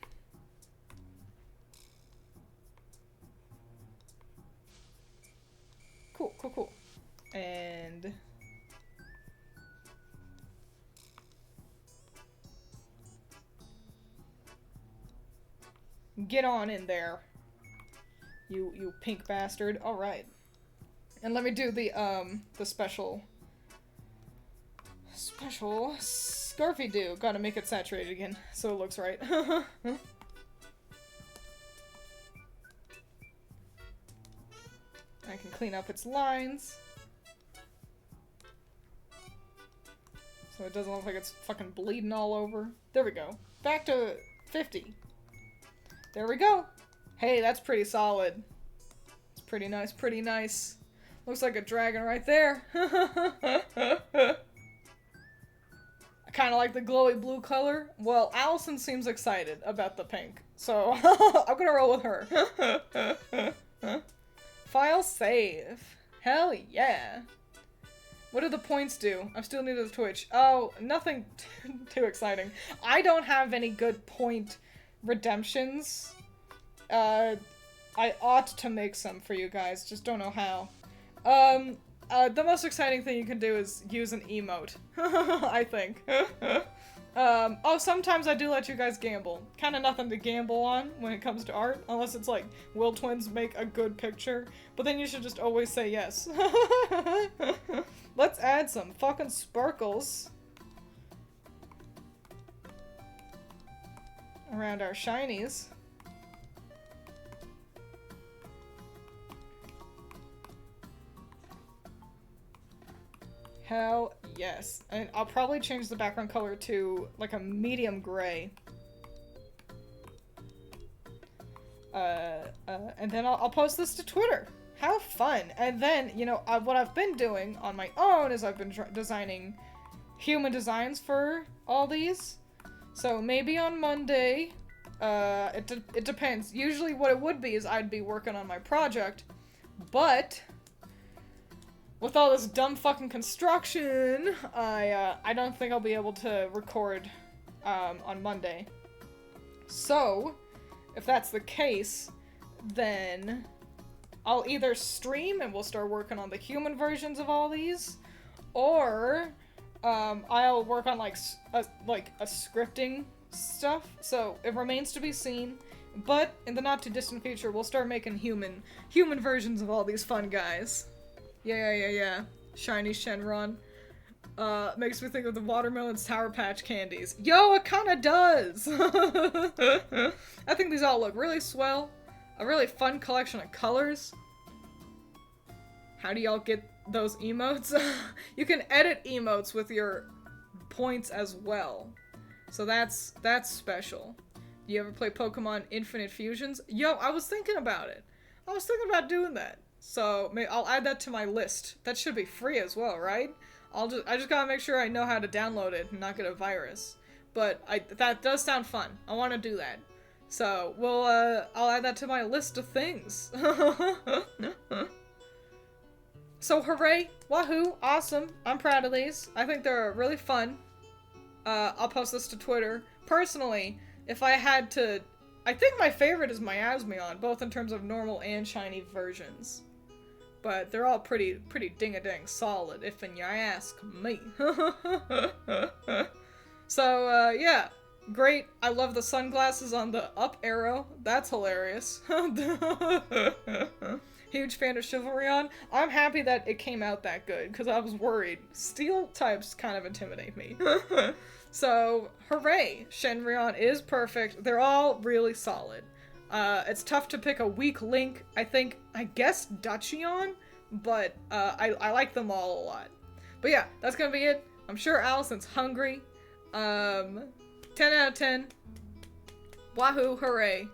Cool, cool, cool. And... get on in there. You pink bastard. Alright. And let me do the special Scarfy do. Gotta make it saturated again, so it looks right. I can clean up its lines. So it doesn't look like it's fucking bleeding all over. There we go. Back to 50. There we go. Hey, that's pretty solid. It's pretty nice, pretty nice. Looks like a dragon right there. I kind of like the glowy blue color. Well, Allison seems excited about the pink, so I'm gonna roll with her. File save. Hell yeah. What do the points do? I'm still new to the Twitch. Oh, nothing too exciting. I don't have any good point redemptions. I ought to make some for you guys, just don't know how. The most exciting thing you can do is use an emote. I think. Oh, sometimes I do let you guys gamble. Kinda nothing to gamble on when it comes to art, unless it's like, will Twiins make a good picture? But then you should just always say yes. Let's add some fucking sparkles around our shinies. Hell yes. And I'll probably change the background color to like a medium gray. And then I'll post this to Twitter. How fun. And then, you know, what I've been doing on my own is I've been designing human designs for all these. So maybe on Monday, it depends. Usually what it would be is I'd be working on my project, but with all this dumb fucking construction, I don't think I'll be able to record on Monday. So, if that's the case, then I'll either stream and we'll start working on the human versions of all these, or I'll work on like a scripting stuff. So it remains to be seen. But in the not too distant future, we'll start making human versions of all these fun guys. Yeah. Shiny Shenron. Makes me think of the watermelon Sour Patch candies. Yo, it kinda does! I think these all look really swell. A really fun collection of colors. How do y'all get those emotes? You can edit emotes with your points as well. So that's special. Do you ever play Pokemon Infinite Fusions? Yo, I was thinking about it. I was thinking about doing that. So I'll add that to my list. That should be free as well, right? I just gotta make sure I know how to download it and not get a virus. But that does sound fun. I want to do that. So I'll add that to my list of things. So hooray, wahoo, awesome. I'm proud of these. I think they're really fun. I'll post this to Twitter. Personally, if I had to, I think my favorite is my Asmion, both in terms of normal and shiny versions. But they're all pretty ding-a-dang solid, if you ask me. So, yeah. Great. I love the sunglasses on the up arrow. That's hilarious. Huge fan of Chivalryon. I'm happy that it came out that good, because I was worried. Steel types kind of intimidate me. So, hooray! Shenryon is perfect. They're all really solid. It's tough to pick a weak link. I guess Dachion, but I like them all a lot. But yeah, that's gonna be it. I'm sure Allison's hungry. 10 out of 10. Wahoo, hooray.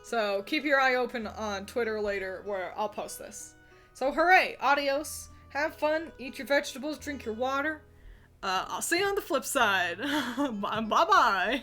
So keep your eye open on Twitter later where I'll post this. So hooray, adios, have fun, eat your vegetables, drink your water. I'll see you on the flip side. Bye-bye.